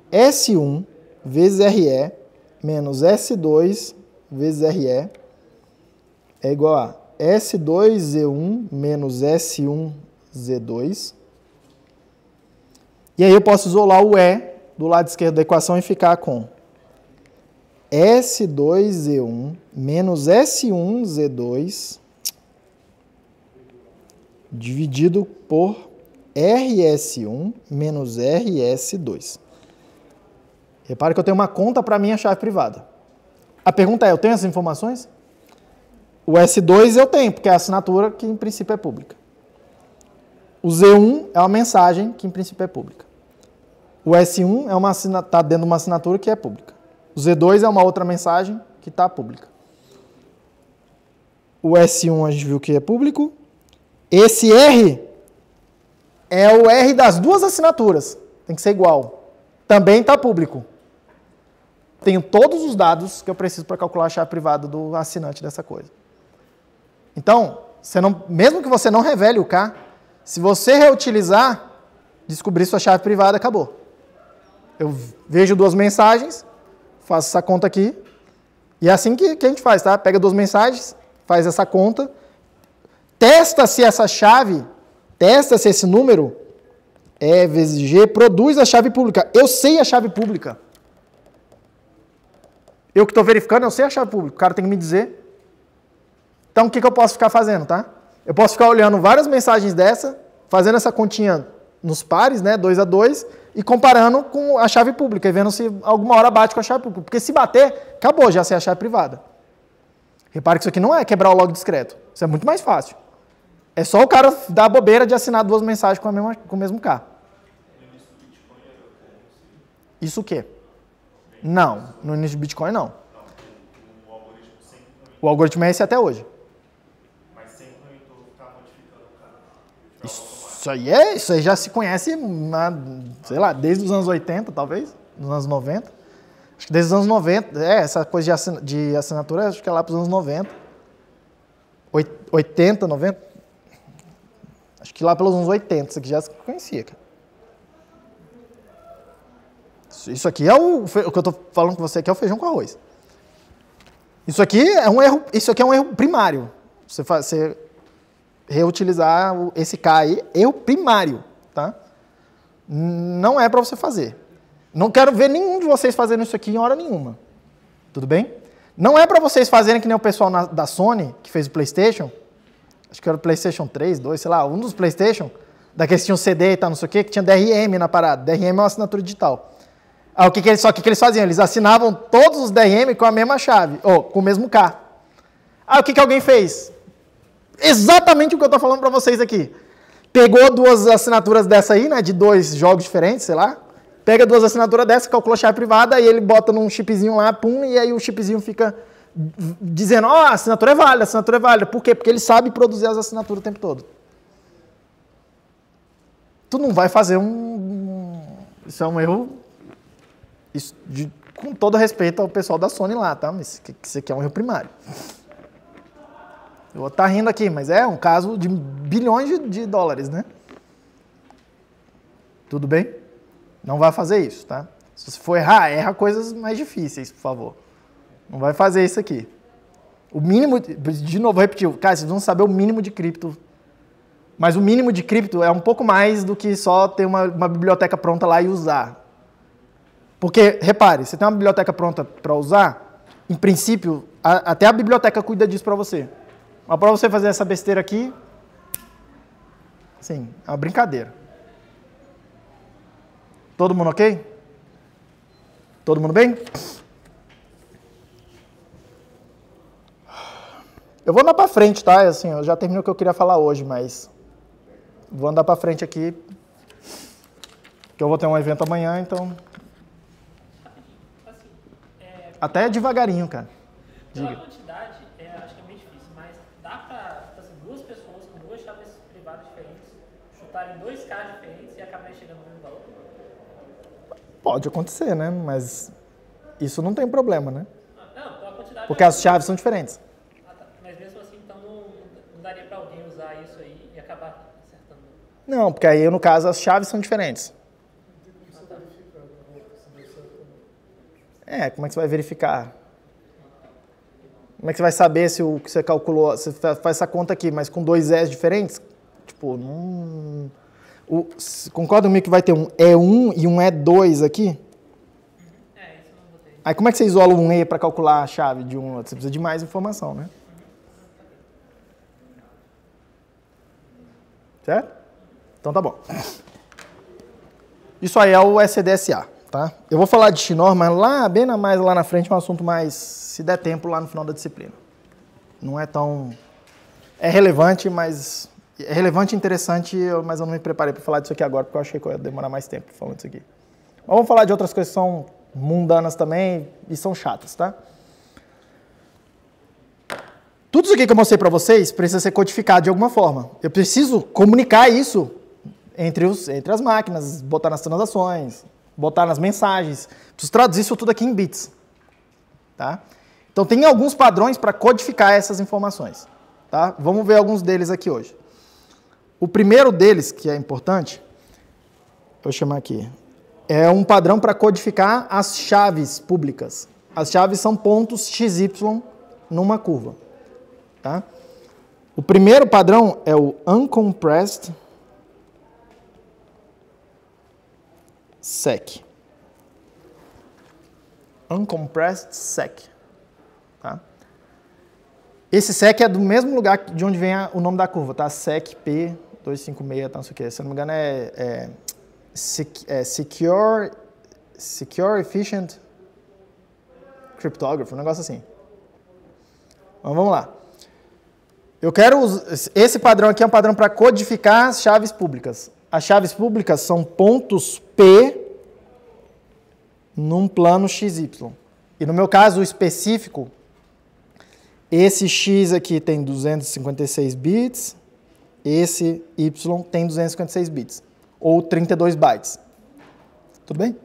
S1 vezes RE menos S2 vezes RE é igual a S2Z1 menos S1Z2. E aí eu posso isolar o E do lado esquerdo da equação e ficar com S2Z1 menos S1Z2 dividido por RS1 menos RS2. Repare que eu tenho uma conta para a minha chave privada. A pergunta é, eu tenho essas informações? O S2 eu tenho, porque é a assinatura que em princípio é pública. O Z1 é uma mensagem que em princípio é pública. O S1 está dentro de uma assinatura que é pública. O Z2 é uma outra mensagem que está pública. O S1 a gente viu que é público. Esse R é o R das duas assinaturas. Tem que ser igual. Também está público. Tenho todos os dados que eu preciso para calcular a chave privada do assinante dessa coisa. Então, mesmo que você não revele o K, se você reutilizar, descobrir sua chave privada, acabou. Eu vejo duas mensagens, faço essa conta aqui, e é assim que a gente faz, tá? Pega duas mensagens, faz essa conta, testa se essa chave, testa se esse número, E vezes G, produz a chave pública. Eu sei a chave pública. Eu que estou verificando, eu sei a chave pública. O cara tem que me dizer. Então, o que eu posso ficar fazendo, tá? Eu posso ficar olhando várias mensagens dessa, fazendo essa continha nos pares, né, 2 a 2, e comparando com a chave pública, e vendo se alguma hora bate com a chave pública. Porque se bater, acabou, já sei a chave privada. Repare que isso aqui não é quebrar o log discreto. Isso é muito mais fácil. É só o cara dar a bobeira de assinar duas mensagens com o mesmo K. Isso o quê? Não, no início de Bitcoin não. O algoritmo é esse até hoje. Mas sem monitor ficar modificando o cara. Isso aí já se conhece, sei lá, desde os anos 80, talvez, nos anos 90. Acho que desde os anos 90, essa coisa de assinatura, acho que é lá para os anos 90. 80, 90. Acho que lá pelos anos 80, isso aqui já se conhecia, cara. Isso aqui é o que eu estou falando com você aqui, é o feijão com arroz. Isso aqui é um erro primário. Você reutilizar esse K aí, erro primário, tá? Não é para você fazer. Não quero ver nenhum de vocês fazendo isso aqui em hora nenhuma. Tudo bem? Não é para vocês fazerem que nem o pessoal da Sony, que fez o PlayStation. Acho que era o PlayStation 3, 2, sei lá, um dos PlayStation, daqueles que tinham CD e tal, não sei o quê, que tinha DRM na parada. DRM é uma assinatura digital. O que eles faziam? Eles assinavam todos os DRM com a mesma chave, ou com o mesmo K. O que alguém fez? Exatamente o que eu estou falando para vocês aqui. Pegou duas assinaturas dessa aí, né, de dois jogos diferentes, sei lá. Pega duas assinaturas dessa, calcula a chave privada, e ele bota num chipzinho lá, pum, e aí o chipzinho fica dizendo, a assinatura é válida, a assinatura é válida. Por quê? Porque ele sabe produzir as assinaturas o tempo todo. Tu não vai fazer Isso é um erro... com todo respeito ao pessoal da Sony lá, tá? Mas isso aqui é um erro primário. Eu vou estar rindo aqui, mas é um caso de bilhões de dólares, né? Tudo bem? Não vai fazer isso, tá? Se você for errar, erra coisas mais difíceis, por favor. Não vai fazer isso aqui. O mínimo, de novo, vou repetir, cara, vocês vão saber o mínimo de cripto. Mas o mínimo de cripto é um pouco mais do que só ter uma biblioteca pronta lá e usar. Porque, repare, você tem uma biblioteca pronta para usar, em princípio, até a biblioteca cuida disso para você. Mas para você fazer essa besteira aqui, sim, é uma brincadeira. Todo mundo ok? Todo mundo bem? Eu vou andar para frente, tá? Assim, eu já terminei o que eu queria falar hoje, mas vou andar para frente aqui, que eu vou ter um evento amanhã, então... Até devagarinho, cara. Pela Diga. quantidade, acho que é meio difícil, mas dá pra duas pessoas com duas chaves privadas diferentes chutarem 2 K diferentes e acabarem chegando no mesmo valor? Pode acontecer, né? Mas isso não tem problema, né? Não, pela quantidade... Porque as chaves são diferentes. Tá. Mas mesmo assim, então não daria pra alguém usar isso aí e acabar acertando? Não, porque aí, no caso, as chaves são diferentes. Como é que você vai verificar? Como é que você vai saber se o que você calculou, você faz essa conta aqui, mas com 2 E's diferentes? Tipo, não... Concorda comigo que vai ter um E1 e um E2 aqui? Isso eu não botei. Aí como é que você isola um E para calcular a chave de um outro? Você precisa de mais informação, né? Certo? Então tá bom. Isso aí é o SDSA, tá? Eu vou falar de Schnorr, mas bem mais lá na frente é um assunto mais, se der tempo, lá no final da disciplina. Não é tão... É relevante, mas... É relevante e interessante, mas eu não me preparei para falar disso aqui agora, porque eu achei que eu ia demorar mais tempo falando disso aqui. Mas vamos falar de outras coisas que são mundanas também e são chatas, tá? Tudo isso aqui que eu mostrei para vocês precisa ser codificado de alguma forma. Eu preciso comunicar isso entre as máquinas, botar nas transações, botar nas mensagens. Preciso traduzir isso tudo aqui em bits. Tá? Então, tem alguns padrões para codificar essas informações. Tá? Vamos ver alguns deles aqui hoje. O primeiro deles, que é importante, vou chamar aqui, é um padrão para codificar as chaves públicas. As chaves são pontos XY numa curva. Tá? O primeiro padrão é o uncompressed sec. Uncompressed sec. Tá? Esse sec é do mesmo lugar de onde vem o nome da curva, tá? Sec P256, tá, não sei o que. Se eu não me engano secure efficient cryptography, um negócio assim. Então, vamos lá. Eu quero esse padrão aqui é um padrão para codificar as chaves públicas. As chaves públicas são pontos P num plano XY. E no meu caso específico, esse X aqui tem 256 bits, esse Y tem 256 bits, ou 32 bytes. Tudo bem?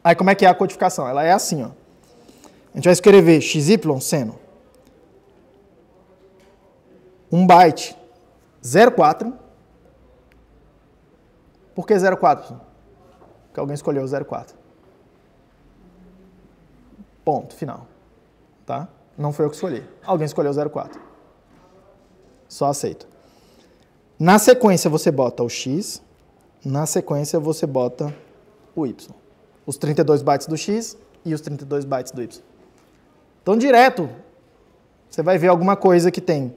Aí como é que é a codificação? Ela é assim, ó. A gente vai escrever XY sendo 1 byte 04. Por que 04? Porque alguém escolheu 04. Ponto, final. Tá? Não foi eu que escolhi. Alguém escolheu 04. Só aceito. Na sequência você bota o X, na sequência você bota o Y. Os 32 bytes do X e os 32 bytes do Y. Então, direto, você vai ver alguma coisa que tem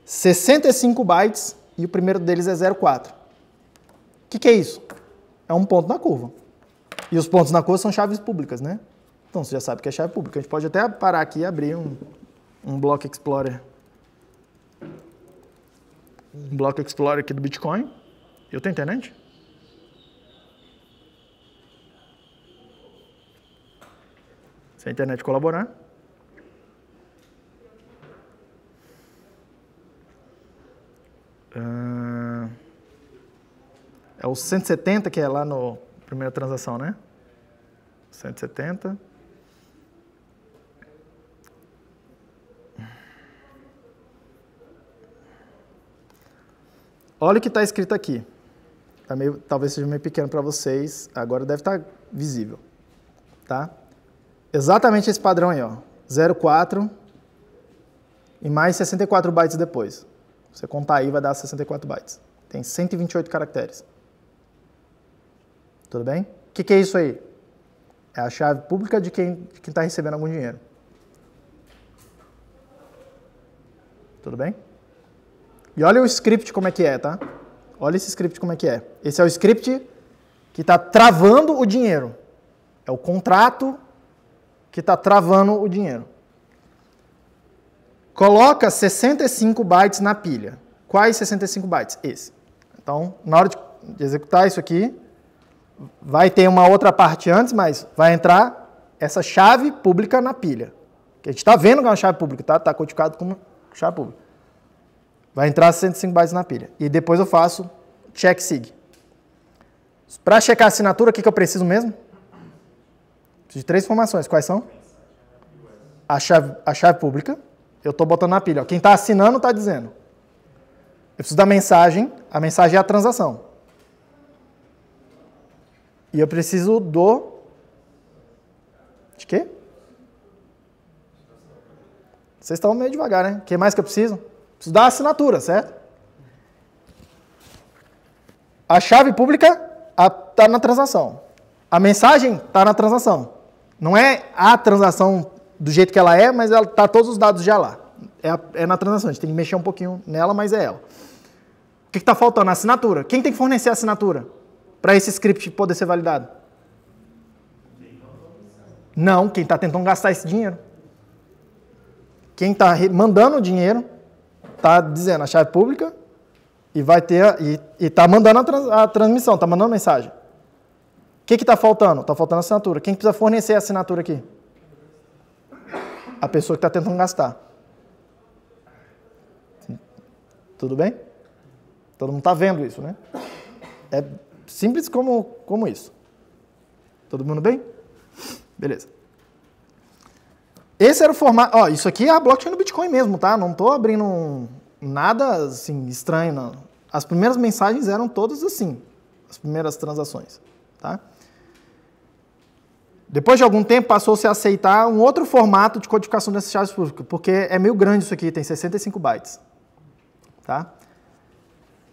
65 bytes e o primeiro deles é 04. O que é isso? É um ponto na curva. E os pontos na curva são chaves públicas, né? Então, você já sabe que é chave pública. A gente pode até parar aqui e abrir um Block Explorer. Um Block Explorer aqui do Bitcoin. Eu tenho internet? Se a internet colaborar. É o 170 que é lá no primeira transação, né? 170. Olha o que está escrito aqui. Tá talvez seja meio pequeno para vocês. Agora deve estar visível. Tá? Exatamente esse padrão aí, ó. 04 e mais 64 bytes depois. Você contar aí vai dar 64 bytes. Tem 128 caracteres. Tudo bem? O que é isso aí? É a chave pública de quem está recebendo algum dinheiro. Tudo bem? E olha o script como é que é, tá? Olha esse script como é que é. Esse é o script que está travando o dinheiro. É o contrato que está travando o dinheiro. Coloca 65 bytes na pilha. Quais 65 bytes? Esse. Então, na hora de executar isso aqui, vai ter uma outra parte antes, mas vai entrar essa chave pública na pilha. Que a gente está vendo que é uma chave pública, tá? Está codificado como chave pública. Vai entrar 65 bytes na pilha. E depois eu faço check sig. Para checar a assinatura, o que eu preciso mesmo? Preciso de 3 informações. Quais são? A chave pública. Eu estou botando na pilha. Quem está assinando está dizendo. Eu preciso da mensagem. A mensagem é a transação. E eu preciso do... De quê? Vocês estão meio devagar, né? O que mais que eu preciso? Preciso da assinatura, certo? A chave pública está na transação. A mensagem está na transação. Não é a transação do jeito que ela é, mas ela está todos os dados já lá. É na transação. A gente tem que mexer um pouquinho nela, mas é ela. O que está faltando? A assinatura. Quem tem que fornecer a assinatura para esse script poder ser validado? Não, quem está tentando gastar esse dinheiro. Quem está mandando o dinheiro está dizendo a chave pública e vai ter e está mandando a transmissão, está mandando a mensagem. que está faltando? Está faltando assinatura. Quem precisa fornecer a assinatura aqui? A pessoa que está tentando gastar. Tudo bem? Todo mundo está vendo isso, né? É simples como isso. Todo mundo bem? Beleza. Esse era o formato... Ó, isso aqui é a blockchain do Bitcoin mesmo, tá? Não estou abrindo nada assim, estranho, não. As primeiras mensagens eram todas assim. As primeiras transações, tá? Depois de algum tempo, passou-se a aceitar um outro formato de codificação dessas chaves públicas, porque é meio grande isso aqui, tem 65 bytes. Tá?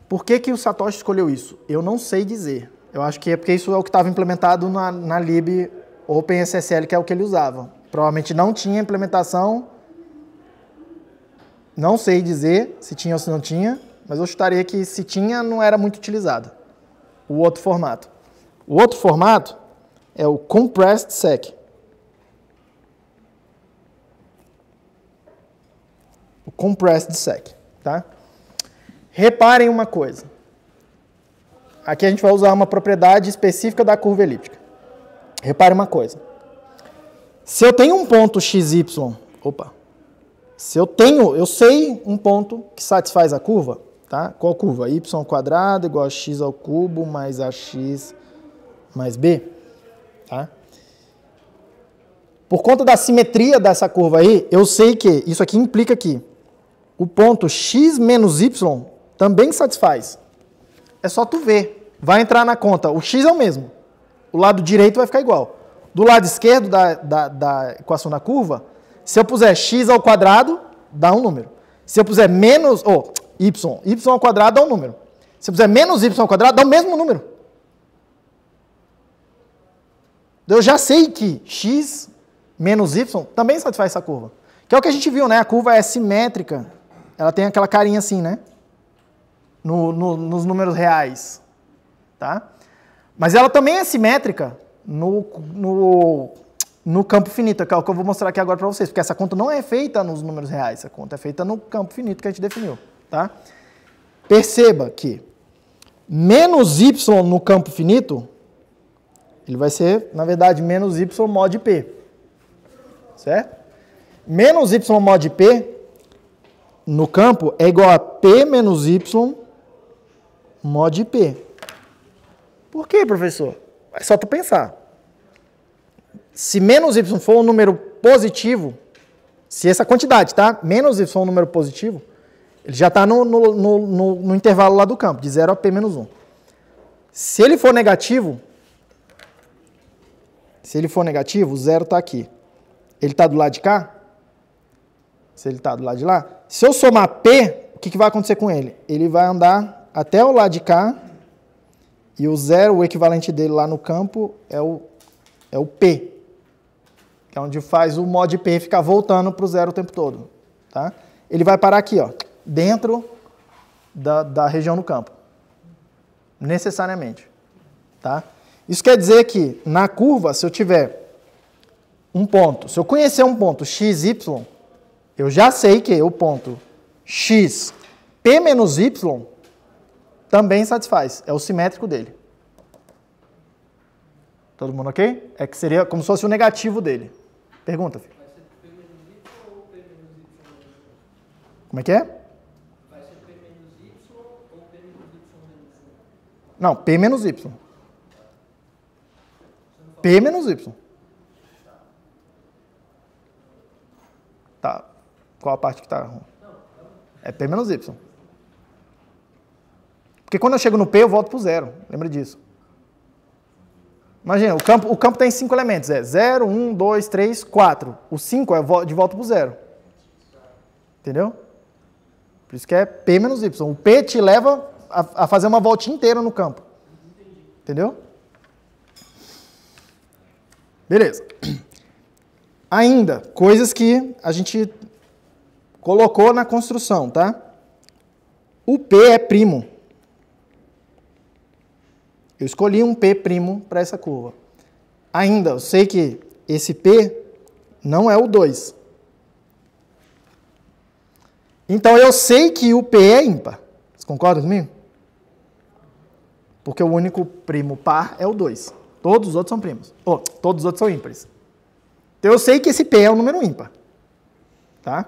Por que o Satoshi escolheu isso? Eu não sei dizer. Eu acho que é porque isso é o que estava implementado na lib OpenSSL, que é o que ele usava. Provavelmente não tinha implementação, não sei dizer se tinha ou se não tinha, mas eu chutaria que se tinha, não era muito utilizado. O outro formato. O outro formato é o Compressed Sec. O Compressed Sec, tá? Reparem uma coisa. Aqui a gente vai usar uma propriedade específica da curva elíptica. Reparem uma coisa. Se eu tenho um ponto XY, eu sei um ponto que satisfaz a curva, tá? Qual curva? Y² igual a x ao cubo mais ax mais b. Tá? Por conta da simetria dessa curva aí, eu sei que isso aqui implica que o ponto x menos y também satisfaz. É só tu ver. Vai entrar na conta. O x é o mesmo. O lado direito vai ficar igual. Do lado esquerdo da equação da curva, se eu puser x ao quadrado, dá um número. Se eu puser menos, y ao quadrado dá um número. Se eu puser menos y ao quadrado, dá o mesmo número. Eu já sei que x menos y também satisfaz essa curva. Que é o que a gente viu, né? A curva é simétrica. Ela tem aquela carinha assim, né? Nos números reais. Tá? Mas ela também é simétrica no campo finito, que é o que eu vou mostrar aqui agora para vocês. Porque essa conta não é feita nos números reais. Essa conta é feita no campo finito que a gente definiu. Tá? Perceba que menos y no campo finito... Ele vai ser, na verdade, menos y mod p. Certo? Menos y mod p no campo é igual a p menos y mod p. Por quê, professor? É só tu pensar. Se menos y for um número positivo, se essa quantidade, tá? Menos y for um número positivo, ele já está no intervalo lá do campo, de 0 a p menos 1. Se ele for negativo... o zero está aqui. Ele está do lado de cá? Se ele está do lado de lá? Se eu somar P, o que vai acontecer com ele? Ele vai andar até o lado de cá, e o zero, o equivalente dele lá no campo, é o P. Que é onde faz o mod P ficar voltando para o zero o tempo todo. Tá? Ele vai parar aqui, ó, dentro da região do campo. Necessariamente. Tá? Isso quer dizer que, na curva, se eu tiver um ponto, se eu conhecer um ponto x, y, eu já sei que o ponto x, p menos y, também satisfaz. É o simétrico dele. Todo mundo ok? É que seria como se fosse o negativo dele. Pergunta, filho. Vai ser p menos y ou p menos y? Como é que é? Vai ser p menos y ou p menos y menos 1? Não, p menos y. P menos y. Tá. Qual a parte que está ruim? É P menos y. Porque quando eu chego no P, eu volto para o zero. Lembra disso. Imagina, o campo tem 5 elementos. É 0, 1, 2, 3, 4. O 5 é de volta para o zero. Entendeu? Por isso que é P menos y. O P te leva a fazer uma voltinha inteira no campo. Entendeu? Beleza. Ainda, coisas que a gente colocou na construção, tá? O P é primo. Eu escolhi um P primo para essa curva. Ainda, eu sei que esse P não é o 2. Então, eu sei que o P é ímpar. Vocês concordam comigo? Porque o único primo par é o 2. Todos os outros são primos. Todos os outros são ímpares. Então, eu sei que esse P é um número ímpar. Tá?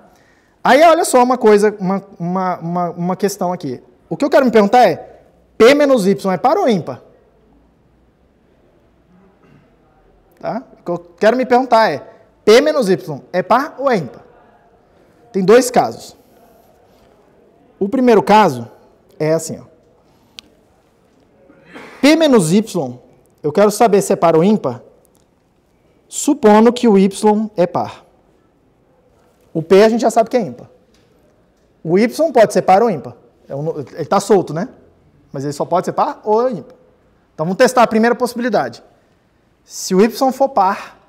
Aí, olha só uma coisa, uma questão aqui. O que eu quero me perguntar é, P menos Y é par ou ímpar? Tá? O que eu quero me perguntar é, P menos Y é par ou é ímpar? Tem dois casos. O primeiro caso é assim, ó. P menos Y, eu quero saber se é par ou ímpar, supondo que o Y é par. O P a gente já sabe que é ímpar. O Y pode ser par ou ímpar. Ele está solto, né? Mas ele só pode ser par ou ímpar. Então vamos testar a primeira possibilidade. Se o Y for par,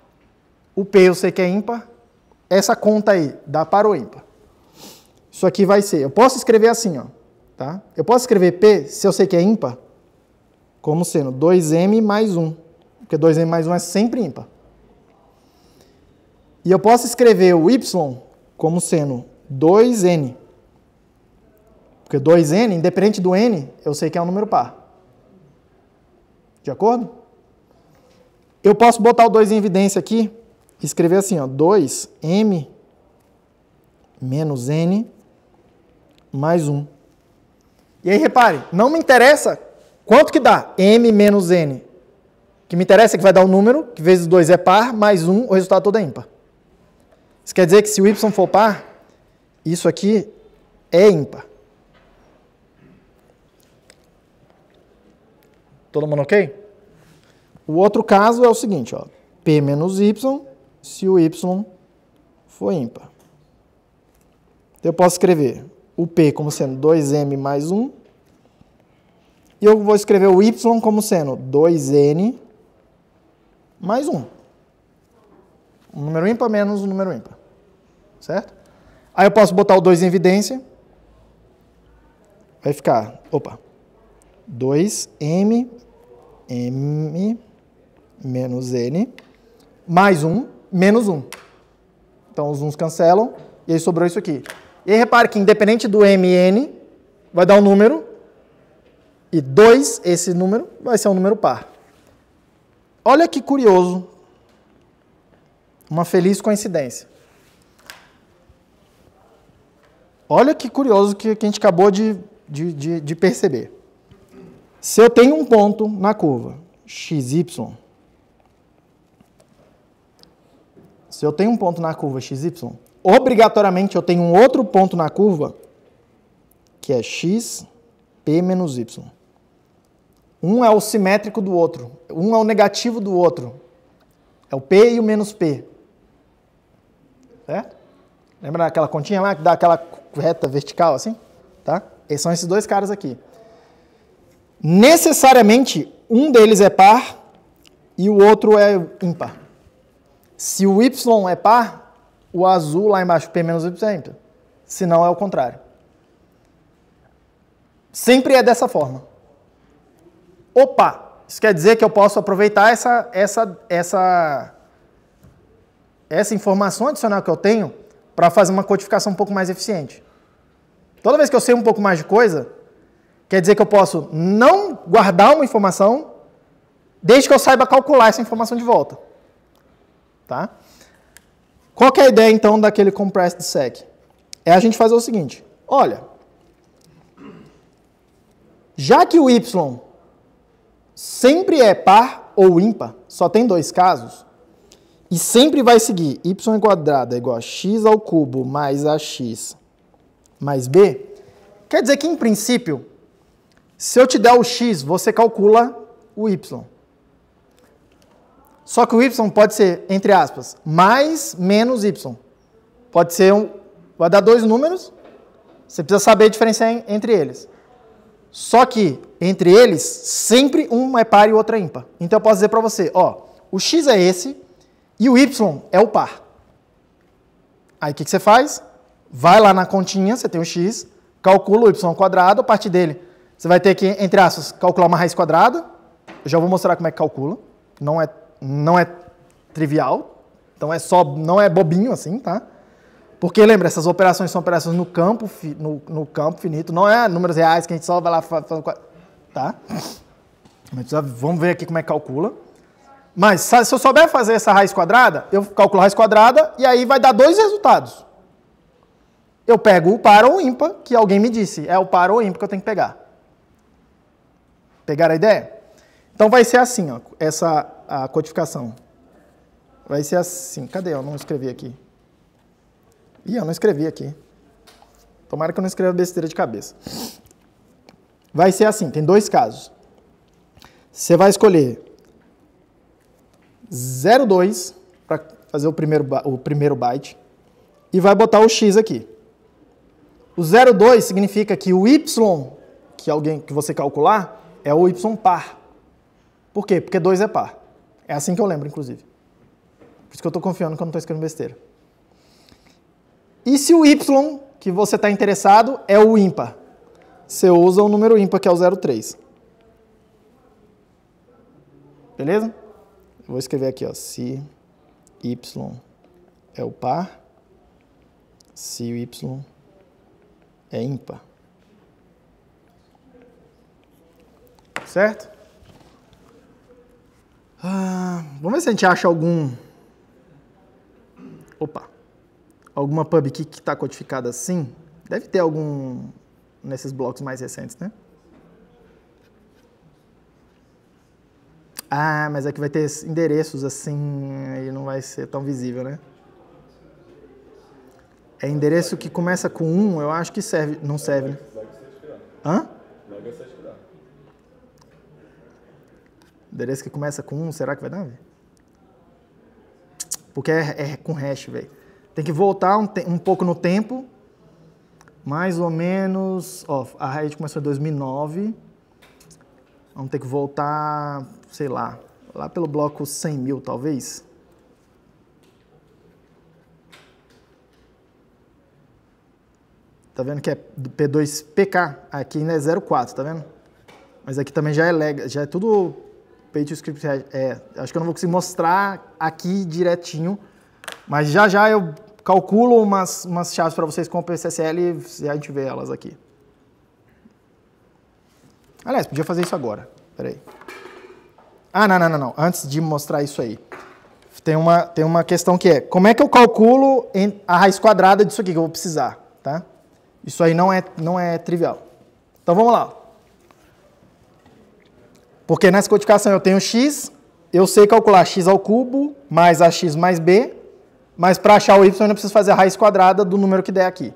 o P eu sei que é ímpar, essa conta aí dá par ou ímpar. Isso aqui vai ser, eu posso escrever assim, ó, tá? Eu posso escrever P, se eu sei que é ímpar, como sendo 2M mais 1, porque 2M mais 1 é sempre ímpar. E eu posso escrever o Y como sendo 2N, porque 2N, independente do N, eu sei que é um número par. De acordo? Eu posso botar o 2 em evidência aqui, e escrever assim, ó, 2M menos N mais 1. E aí, repare, não me interessa quanto que dá M menos N. O que me interessa é que vai dar um número, que vezes 2 é par, mais 1, o resultado todo é ímpar. Isso quer dizer que se o Y for par, isso aqui é ímpar. Todo mundo ok? O outro caso é o seguinte, ó, P menos Y, se o Y for ímpar. Então, eu posso escrever o P como sendo 2M mais 1, e eu vou escrever o Y como sendo 2N mais 1. Um número ímpar menos um número ímpar. Certo? Aí eu posso botar o 2 em evidência. Vai ficar, 2M M menos N mais 1 menos 1. Então os 1's cancelam e aí sobrou isso aqui. E aí repare que independente do M e N, vai dar um número e 2, esse número, vai ser um número par. Olha que curioso. Uma feliz coincidência. Olha que curioso que a gente acabou de perceber. Se eu tenho um ponto na curva XY, obrigatoriamente eu tenho um outro ponto na curva que é XP menos Y. Um é o simétrico do outro, um é o negativo do outro. É o P e o menos P. Certo? Lembra daquela continha lá que dá aquela reta vertical assim? Tá? Esses são esses dois caras aqui. Necessariamente, um deles é par e o outro é ímpar. Se o Y é par, o azul lá embaixo, P menos Y, é ímpar. Se não, é o contrário. Sempre é dessa forma. Opa! Isso quer dizer que eu posso aproveitar essa informação adicional que eu tenho para fazer uma codificação um pouco mais eficiente. Toda vez que eu sei um pouco mais de coisa, quer dizer que eu posso não guardar uma informação desde que eu saiba calcular essa informação de volta. Tá? Qual que é a ideia, então, daquele compressed sec? É a gente fazer o seguinte. Olha, já que o Y sempre é par ou ímpar, só tem dois casos, e sempre vai seguir y² é igual a x ao cubo mais ax mais b, quer dizer que, em princípio, se eu te der o x, você calcula o y. Só que o y pode ser, entre aspas, mais menos y. Pode ser vai dar dois números, você precisa saber diferenciar entre eles. Só que, entre eles, sempre um é par e o outro é ímpar. Então, eu posso dizer para você, ó, o x é esse e o y é o par. Aí, o que você faz? Vai lá na continha, você tem o x, calcula o y², a partir dele, você vai ter que, entre aspas, calcular uma raiz quadrada. Eu já vou mostrar como é que calcula. Não é trivial, então não é bobinho assim, tá? Porque, lembra, essas operações são operações no campo finito, não é números reais que a gente só vai lá fazer, tá? Mas vamos ver aqui como é que calcula. Mas se eu souber fazer essa raiz quadrada, eu calculo a raiz quadrada e aí vai dar dois resultados. Eu pego o par ou o ímpar, que alguém me disse. É o par ou o ímpar que eu tenho que pegar. Pegaram a ideia? Então vai ser assim, ó, a codificação. Vai ser assim. Cadê? Eu não escrevi aqui. Ih, eu não escrevi aqui. Tomara que eu não escreva besteira de cabeça. Vai ser assim, tem dois casos. Você vai escolher 0,2 para fazer o primeiro byte e vai botar o x aqui. O 0,2 significa que o y que você calcular é o y par. Por quê? Porque 2 é par. É assim que eu lembro, inclusive. Por isso que eu estou confiando que eu não estou escrevendo besteira. E se o y que você está interessado é o ímpar? Você usa o número ímpar, que é o 0,3. Beleza? Eu vou escrever aqui, ó, se y é o par, se o y é ímpar. Certo? Vamos ver se a gente acha alguma pub aqui que está codificada assim. Deve ter algum nesses blocos mais recentes, né? Mas aqui vai ter endereços assim, aí não vai ser tão visível, né? É endereço que começa com 1, eu acho que serve, não serve, né? Hã? Endereço que começa com 1, será que vai dar? Porque é com hash, velho. Tem que voltar um pouco no tempo, mais ou menos, ó, a rede começou em 2009, vamos ter que voltar, sei lá pelo bloco 100.000, talvez. Tá vendo que é do P2PK? Aqui ainda é 0,4, tá vendo? Mas aqui também já é tudo page script. Acho que eu não vou conseguir mostrar aqui direitinho, mas já eu calculo umas chaves para vocês com o PSSL e a gente vê elas aqui. Aliás, podia fazer isso agora. Peraí. Não. Antes de mostrar isso aí. Tem uma questão que é, como é que eu calculo a raiz quadrada disso aqui que eu vou precisar, tá? Isso aí não é trivial. Então vamos lá. Porque nessa codificação eu tenho x, eu sei calcular x ao cubo mais ax mais b, mas para achar o y eu não preciso fazer a raiz quadrada do número que der aqui.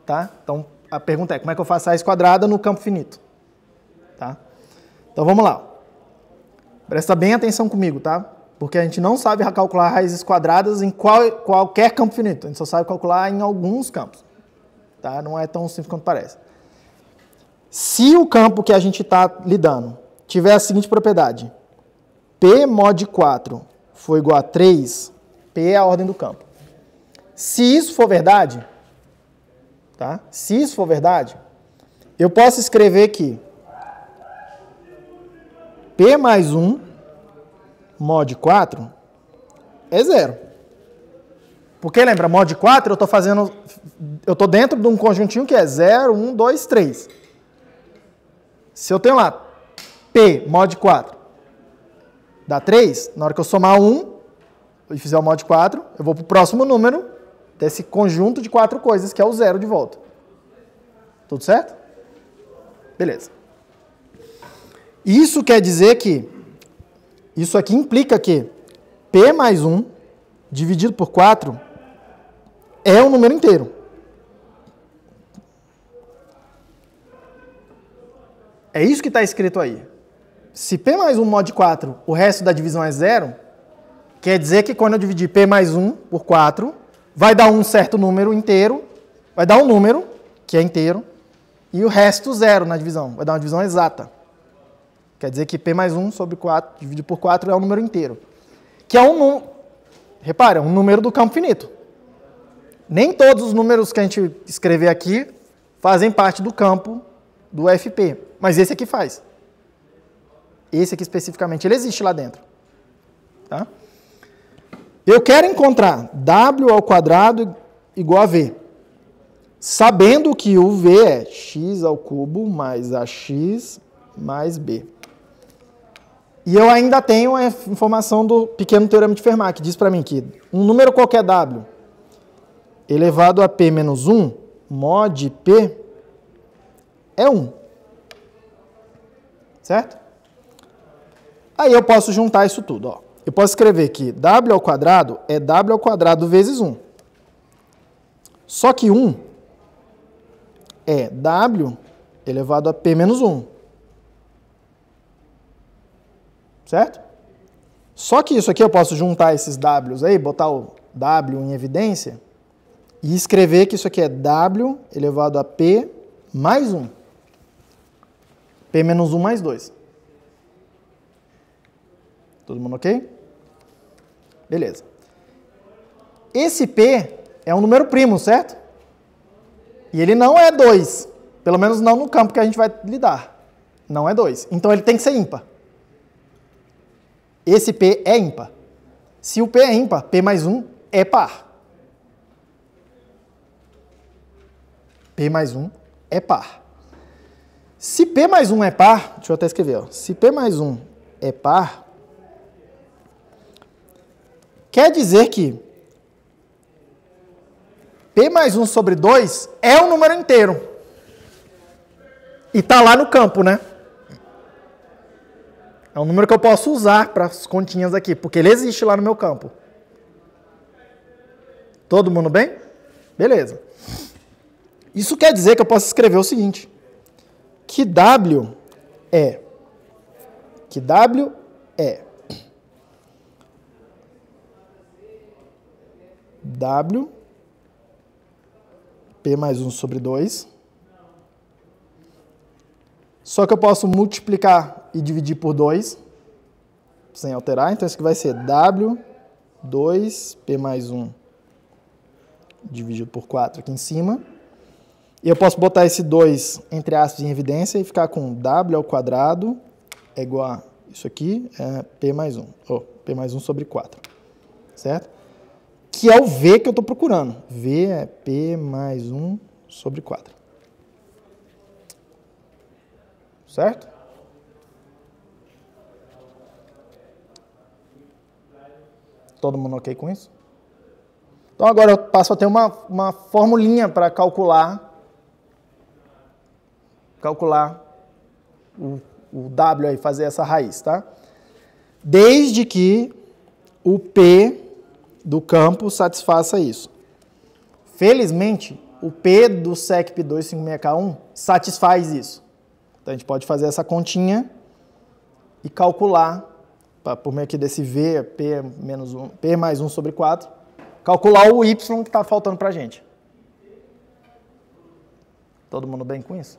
Tá? Então a pergunta é, como é que eu faço a raiz quadrada no campo finito? Tá? Então vamos lá. Presta bem atenção comigo, tá? Porque a gente não sabe calcular raízes quadradas em qualquer campo finito. A gente só sabe calcular em alguns campos. Tá? Não é tão simples quanto parece. Se o campo que a gente está lidando tiver a seguinte propriedade, P mod 4 for igual a 3, P é a ordem do campo. Se isso for verdade, tá? Se isso for verdade, eu posso escrever que P mais 1 mod 4 é 0. Porque lembra, mod 4 eu estou dentro de um conjuntinho que é 0, 1, 2, 3. Se eu tenho lá P mod 4 dá 3, na hora que eu somar 1 e fizer o mod 4, eu vou para o próximo número desse conjunto de 4 coisas, que é o 0 de volta. Tudo certo? Beleza. Isso quer dizer que, isso aqui implica que P mais 1 dividido por 4 é um número inteiro. É isso que está escrito aí. Se P mais 1 mod 4, o resto da divisão é 0, quer dizer que quando eu dividir P mais 1 por 4, vai dar um certo número inteiro, vai dar um número, que é inteiro, e o resto 0 na divisão. Vai dar uma divisão exata. Quer dizer que P mais 1 sobre 4, dividido por 4, é um número inteiro. Que é um número, repara, um número do campo finito. Nem todos os números que a gente escrever aqui fazem parte do campo do FP. Mas esse aqui faz. Esse aqui especificamente, ele existe lá dentro. Tá? Eu quero encontrar W ao quadrado igual a V. Sabendo que o V é x ao cubo mais ax mais b. E eu ainda tenho a informação do pequeno teorema de Fermat, que diz para mim que um número qualquer W elevado a P menos 1, mod P, é 1. Certo? Aí eu posso juntar isso tudo. Ó. Eu posso escrever que W ao quadrado é W ao quadrado vezes 1. Só que 1 é W elevado a P menos 1. Certo? Só que isso aqui eu posso juntar esses W's aí, botar o W em evidência e escrever que isso aqui é W elevado a P mais 1. P menos 1 mais 2. Todo mundo ok? Beleza. Esse P é um número primo, certo? E ele não é 2. Pelo menos não no campo que a gente vai lidar. Não é 2. Então ele tem que ser ímpar. Esse P é ímpar. Se o P é ímpar, P mais 1 é par. P mais 1 é par. Se P mais 1 é par, deixa eu até escrever, ó. Se P mais 1 é par, quer dizer que P mais 1 sobre 2 é um número inteiro. E está lá no campo, né? É um número que eu posso usar para as continhas aqui, porque ele existe lá no meu campo. Todo mundo bem? Beleza. Isso quer dizer que eu posso escrever o seguinte, que W é W P mais 1 sobre 2. Só que eu posso multiplicar e dividir por 2, sem alterar. Então, isso aqui vai ser W, 2, P mais 1, dividido por 4 aqui em cima. E eu posso botar esse 2, entre aspas, em evidência e ficar com W ao quadrado é igual a isso aqui, é P mais 1. P mais 1 sobre 4. Certo? Que é o V que eu estou procurando. V é P mais 1 sobre 4. Certo? Todo mundo ok com isso? Então agora eu passo a ter uma formulinha para calcular o W aí, fazer essa raiz, tá? Desde que o P do campo satisfaça isso. Felizmente, o P do SECP 256K1 satisfaz isso. Então, a gente pode fazer essa continha e calcular, por meio aqui desse V, P mais 1 sobre 4, calcular o Y que está faltando para a gente. Todo mundo bem com isso?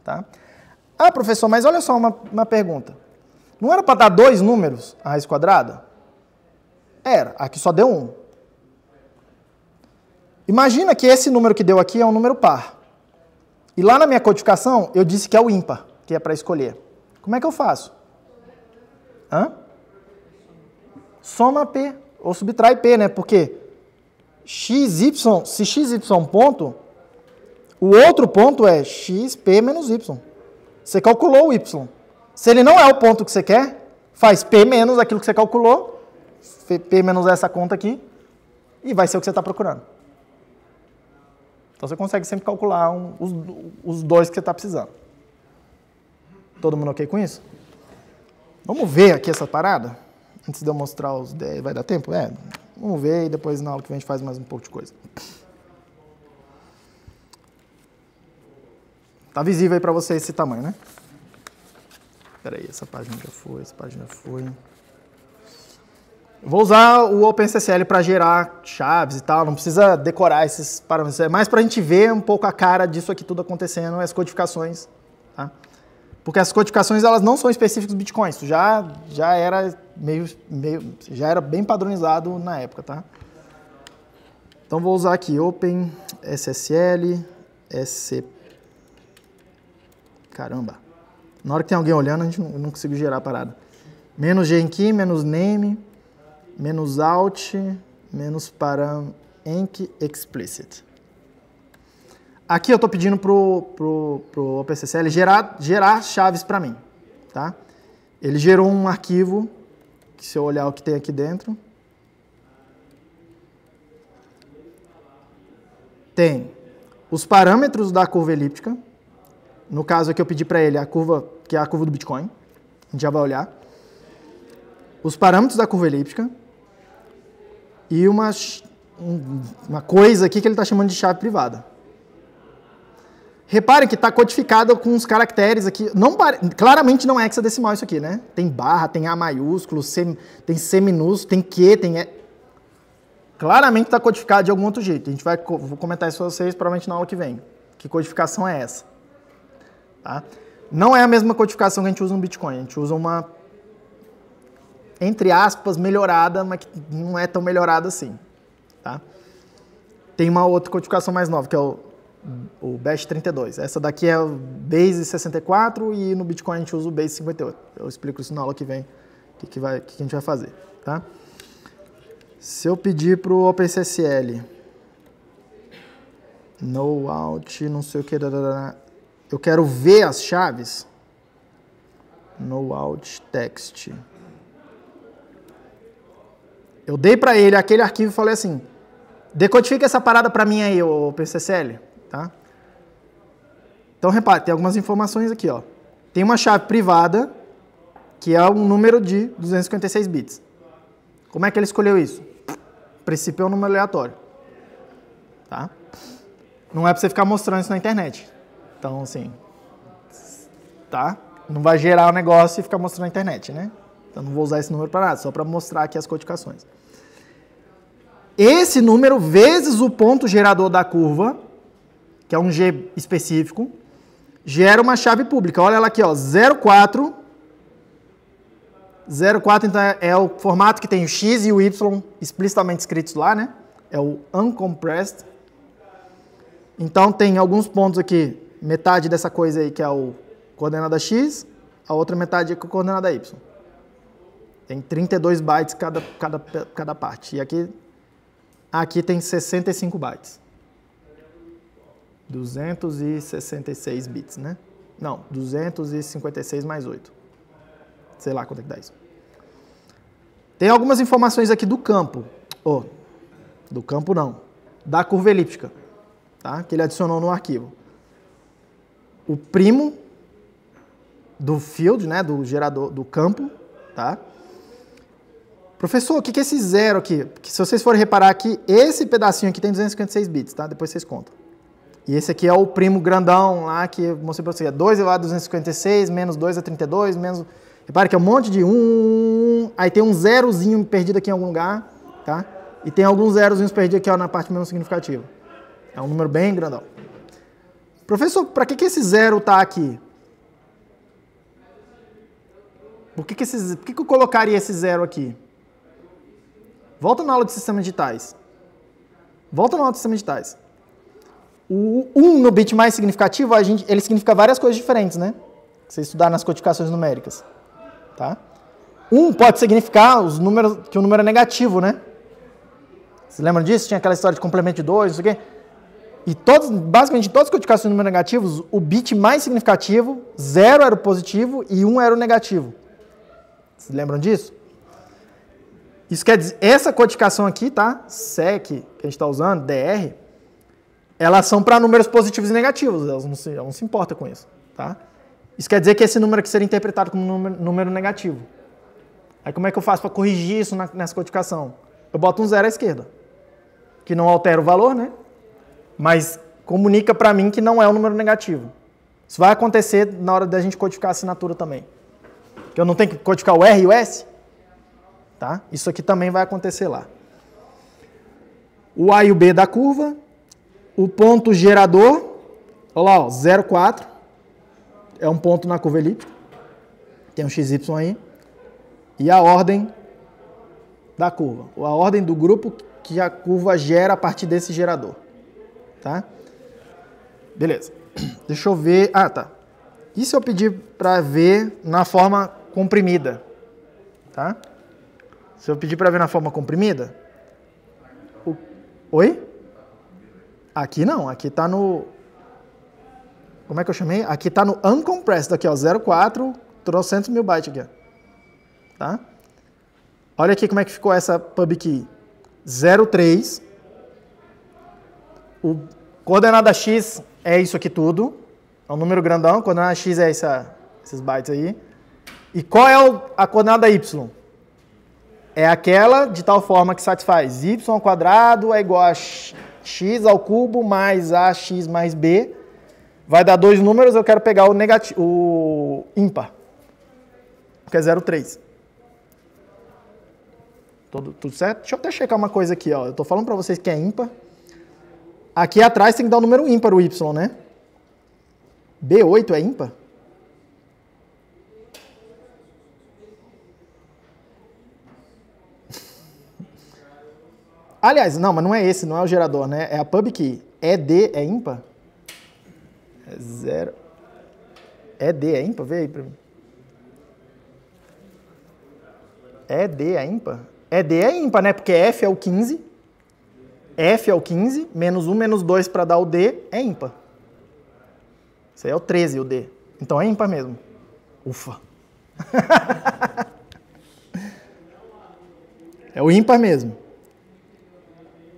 Tá? Ah, professor, mas olha só uma pergunta. Não era para dar 2 números, a raiz quadrada? Era, aqui só deu 1. Imagina que esse número que deu aqui é um número par. E lá na minha codificação, eu disse que é o ímpar, que é para escolher. Como é que eu faço? Soma P, ou subtrai P, né? Porque se XY ponto, o outro ponto é XP menos Y. Você calculou o Y. Se ele não é o ponto que você quer, faz P menos aquilo que você calculou, P menos essa conta aqui, e vai ser o que você está procurando. Então você consegue sempre calcular os dois que você está precisando. Todo mundo ok com isso? Vamos ver aqui essa parada? Antes de eu mostrar os 10, vai dar tempo? Vamos ver e depois na aula que vem a gente faz mais um pouco de coisa. Tá visível aí para vocês esse tamanho, né? Espera aí, essa página já foi, essa página já foi. Vou usar o OpenSSL para gerar chaves e tal, não precisa decorar esses parâmetros, é mais para a gente ver um pouco a cara disso aqui tudo acontecendo, as codificações, tá? Porque as codificações elas não são específicas do Bitcoin, isso já era já era bem padronizado na época, tá? Então vou usar aqui OpenSSL, caramba, na hora que tem alguém olhando eu não consigo gerar a parada. Menos G aqui, menos name, menos out, menos param enc explicit. Aqui eu estou pedindo pro OpenSSL gerar chaves para mim, tá? Ele gerou um arquivo, que se eu olhar o que tem aqui dentro, tem os parâmetros da curva elíptica. No caso aqui eu pedi para ele a curva, que é a curva do Bitcoin. A gente já vai olhar. Os parâmetros da curva elíptica. E uma coisa aqui que ele está chamando de chave privada. Reparem que está codificado com os caracteres aqui. Claramente não é hexadecimal isso aqui, né? Tem barra, tem A maiúsculo, tem C minúsculo, tem Q, tem E. Claramente está codificado de algum outro jeito. Vou comentar isso com vocês provavelmente na aula que vem. Que codificação é essa? Tá? Não é a mesma codificação que a gente usa no Bitcoin. A gente usa uma, entre aspas, melhorada, mas que não é tão melhorada assim. Tá? Tem uma outra codificação mais nova, que é o Bash 32. Essa daqui é o Base 64 e no Bitcoin a gente usa o Base 58. Eu explico isso na aula que vem, o que a gente vai fazer. Tá? Se eu pedir para o OpenSSL, no out, não sei o que, eu quero ver as chaves, no out text. Eu dei para ele aquele arquivo e falei assim, decodifica essa parada para mim aí, o OpenSSL. Tá? Então, repare, tem algumas informações aqui. Ó. Tem uma chave privada, que é um número de 256 bits. Como é que ele escolheu isso? O princípio é um número aleatório. Tá? Não é para você ficar mostrando isso na internet. Então, assim, tá? Não vai gerar o negócio e ficar mostrando na internet, né? Então, não vou usar esse número para nada, só para mostrar aqui as codificações. Esse número vezes o ponto gerador da curva, que é um G específico, gera uma chave pública. Olha ela aqui, ó, 04. 04, então, é o formato que tem o X e o Y explicitamente escritos lá, né? É o uncompressed. Então, tem alguns pontos aqui, metade dessa coisa aí que é o coordenada X, a outra metade é com a coordenada Y. Tem 32 bytes cada parte. E aqui tem 65 bytes. 266 bits, né? Não, 256 mais 8. Sei lá quanto é que dá isso. Tem algumas informações aqui do campo. Do campo não. Da curva elíptica. Tá? Que ele adicionou no arquivo. O primo do field, né? Do gerador, do campo. Tá? Professor, o que é esse zero aqui? Porque se vocês forem reparar aqui, esse pedacinho aqui tem 256 bits, tá? Depois vocês contam. E esse aqui é o primo grandão lá que eu mostrei para vocês. É 2 elevado a 256, menos 2 a 32, menos... Repare que é um monte de 1, aí tem um zerozinho perdido aqui em algum lugar, tá? E tem alguns zerozinhos perdidos aqui ó, na parte menos significativa. É um número bem grandão. Professor, para que esse zero está aqui? Por que eu colocaria esse zero aqui? Volta na aula de sistemas digitais. Volta na aula de sistemas digitais. O 1 no bit mais significativo, ele significa várias coisas diferentes, né? Você estudar nas codificações numéricas. Tá? 1 pode significar que o número é negativo, né? Você lembra disso? Tinha aquela história de complemento de 2, não sei o quê. E basicamente todas as codificações de números negativos, o bit mais significativo, 0 era o positivo e 1 era o negativo. Vocês lembram disso? Isso quer dizer, essa codificação aqui, tá? SEC, que a gente está usando, DR, elas são para números positivos e negativos, elas não se importam com isso, tá? Isso quer dizer que esse número aqui seria interpretado como número negativo. Aí como é que eu faço para corrigir isso nessa codificação? Eu boto um 0 à esquerda, que não altera o valor, né? Mas comunica para mim que não é um número negativo. Isso vai acontecer na hora da gente codificar a assinatura também. Que eu não tenho que codificar o R e o S, tá? Isso aqui também vai acontecer lá. O A e o B da curva, o ponto gerador, olha lá, ó, 0,4. É um ponto na curva elíptica. Tem um XY aí. E a ordem da curva. A ordem do grupo que a curva gera a partir desse gerador. Tá? Beleza. Deixa eu ver. Ah, tá. E se eu pedir para ver na forma comprimida? Tá? Se eu pedir para ver na forma comprimida? Oi? Aqui não. Aqui está no... Como é que eu chamei? Aqui está no uncompressed, aqui ó, 0,4, 300 mil bytes aqui. Ó. Tá? Olha aqui como é que ficou essa pub key. 03. O coordenada X é isso aqui tudo. É um número grandão. Coordenada X é esses bytes aí. E qual é a coordenada Y? É aquela de tal forma que satisfaz y ao quadrado é igual a x ao cubo mais ax mais b. Vai dar dois números, eu quero pegar o ímpar, que é 0,3. Tudo certo? Deixa eu até checar uma coisa aqui. Ó. Eu estou falando para vocês que é ímpar. Aqui atrás tem que dar o número ímpar, o y, né? B8 é ímpar? Aliás, não, mas não é esse, não é o gerador, né? É a pub key. ED é ímpar? É 0. ED é ímpar? Vê aí pra mim. ED é ímpar? ED é ímpar, né? Porque F é o 15. F é o 15, menos 1, menos 2 para dar o D é ímpar. Isso aí é o 13, o D. Então é ímpar mesmo. Ufa. É o ímpar mesmo.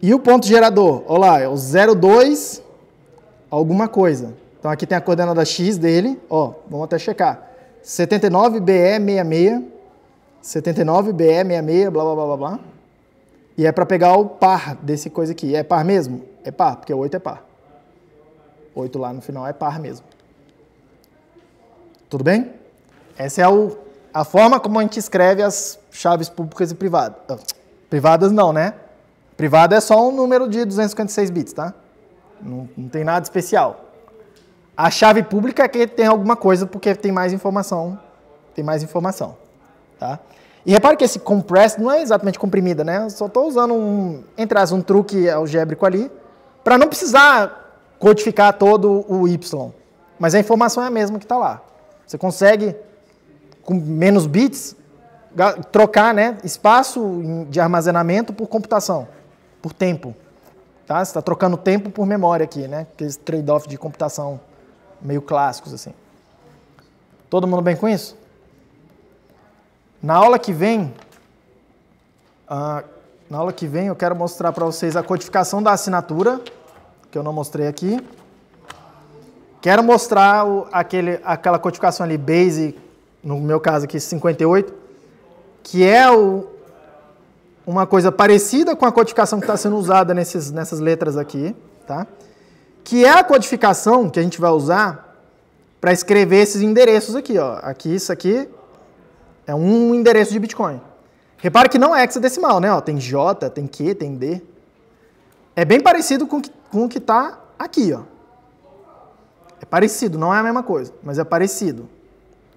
E o ponto gerador? Olha lá, é o 0,2 alguma coisa. Então aqui tem a coordenada X dele. Ó, vamos até checar. 79BE66. 79BE66, blá, blá, blá, blá, blá. E é para pegar o par desse coisa aqui. É par mesmo? É par, porque 8 é par. 8 lá no final é par mesmo. Tudo bem? Essa é a forma como a gente escreve as chaves públicas e privadas. Privadas não, né? Privada é só um número de 256 bits, tá? Não tem nada especial. A chave pública é que tem alguma coisa porque tem mais informação. Tem mais informação, tá? E repare que esse compressed não é exatamente comprimida, né? Eu só estou usando um truque algébrico ali para não precisar codificar todo o Y. Mas a informação é a mesma que está lá. Você consegue, com menos bits, trocar, né, espaço de armazenamento por computação, por tempo. Tá? Você está trocando tempo por memória aqui, né? Aqueles trade-off de computação meio clássicos assim. Todo mundo bem com isso? Na aula que vem eu quero mostrar para vocês a codificação da assinatura, que eu não mostrei aqui. Quero mostrar aquela codificação ali, base, no meu caso aqui, 58, que é uma coisa parecida com a codificação que está sendo usada nessas letras aqui, tá? Que é a codificação que a gente vai usar para escrever esses endereços aqui, ó. Aqui, isso aqui é um endereço de Bitcoin. Repare que não é hexadecimal, né? Ó, tem J, tem Q, tem D. É bem parecido com o que está aqui, ó. É parecido, não é a mesma coisa, mas é parecido,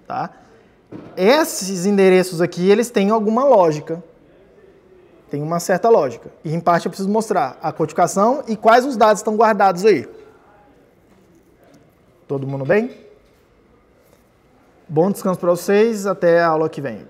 tá? Esses endereços aqui, eles têm alguma lógica. Tem uma certa lógica. E, em parte, eu preciso mostrar a codificação e quais os dados estão guardados aí. Todo mundo bem? Bom descanso para vocês. Até a aula que vem.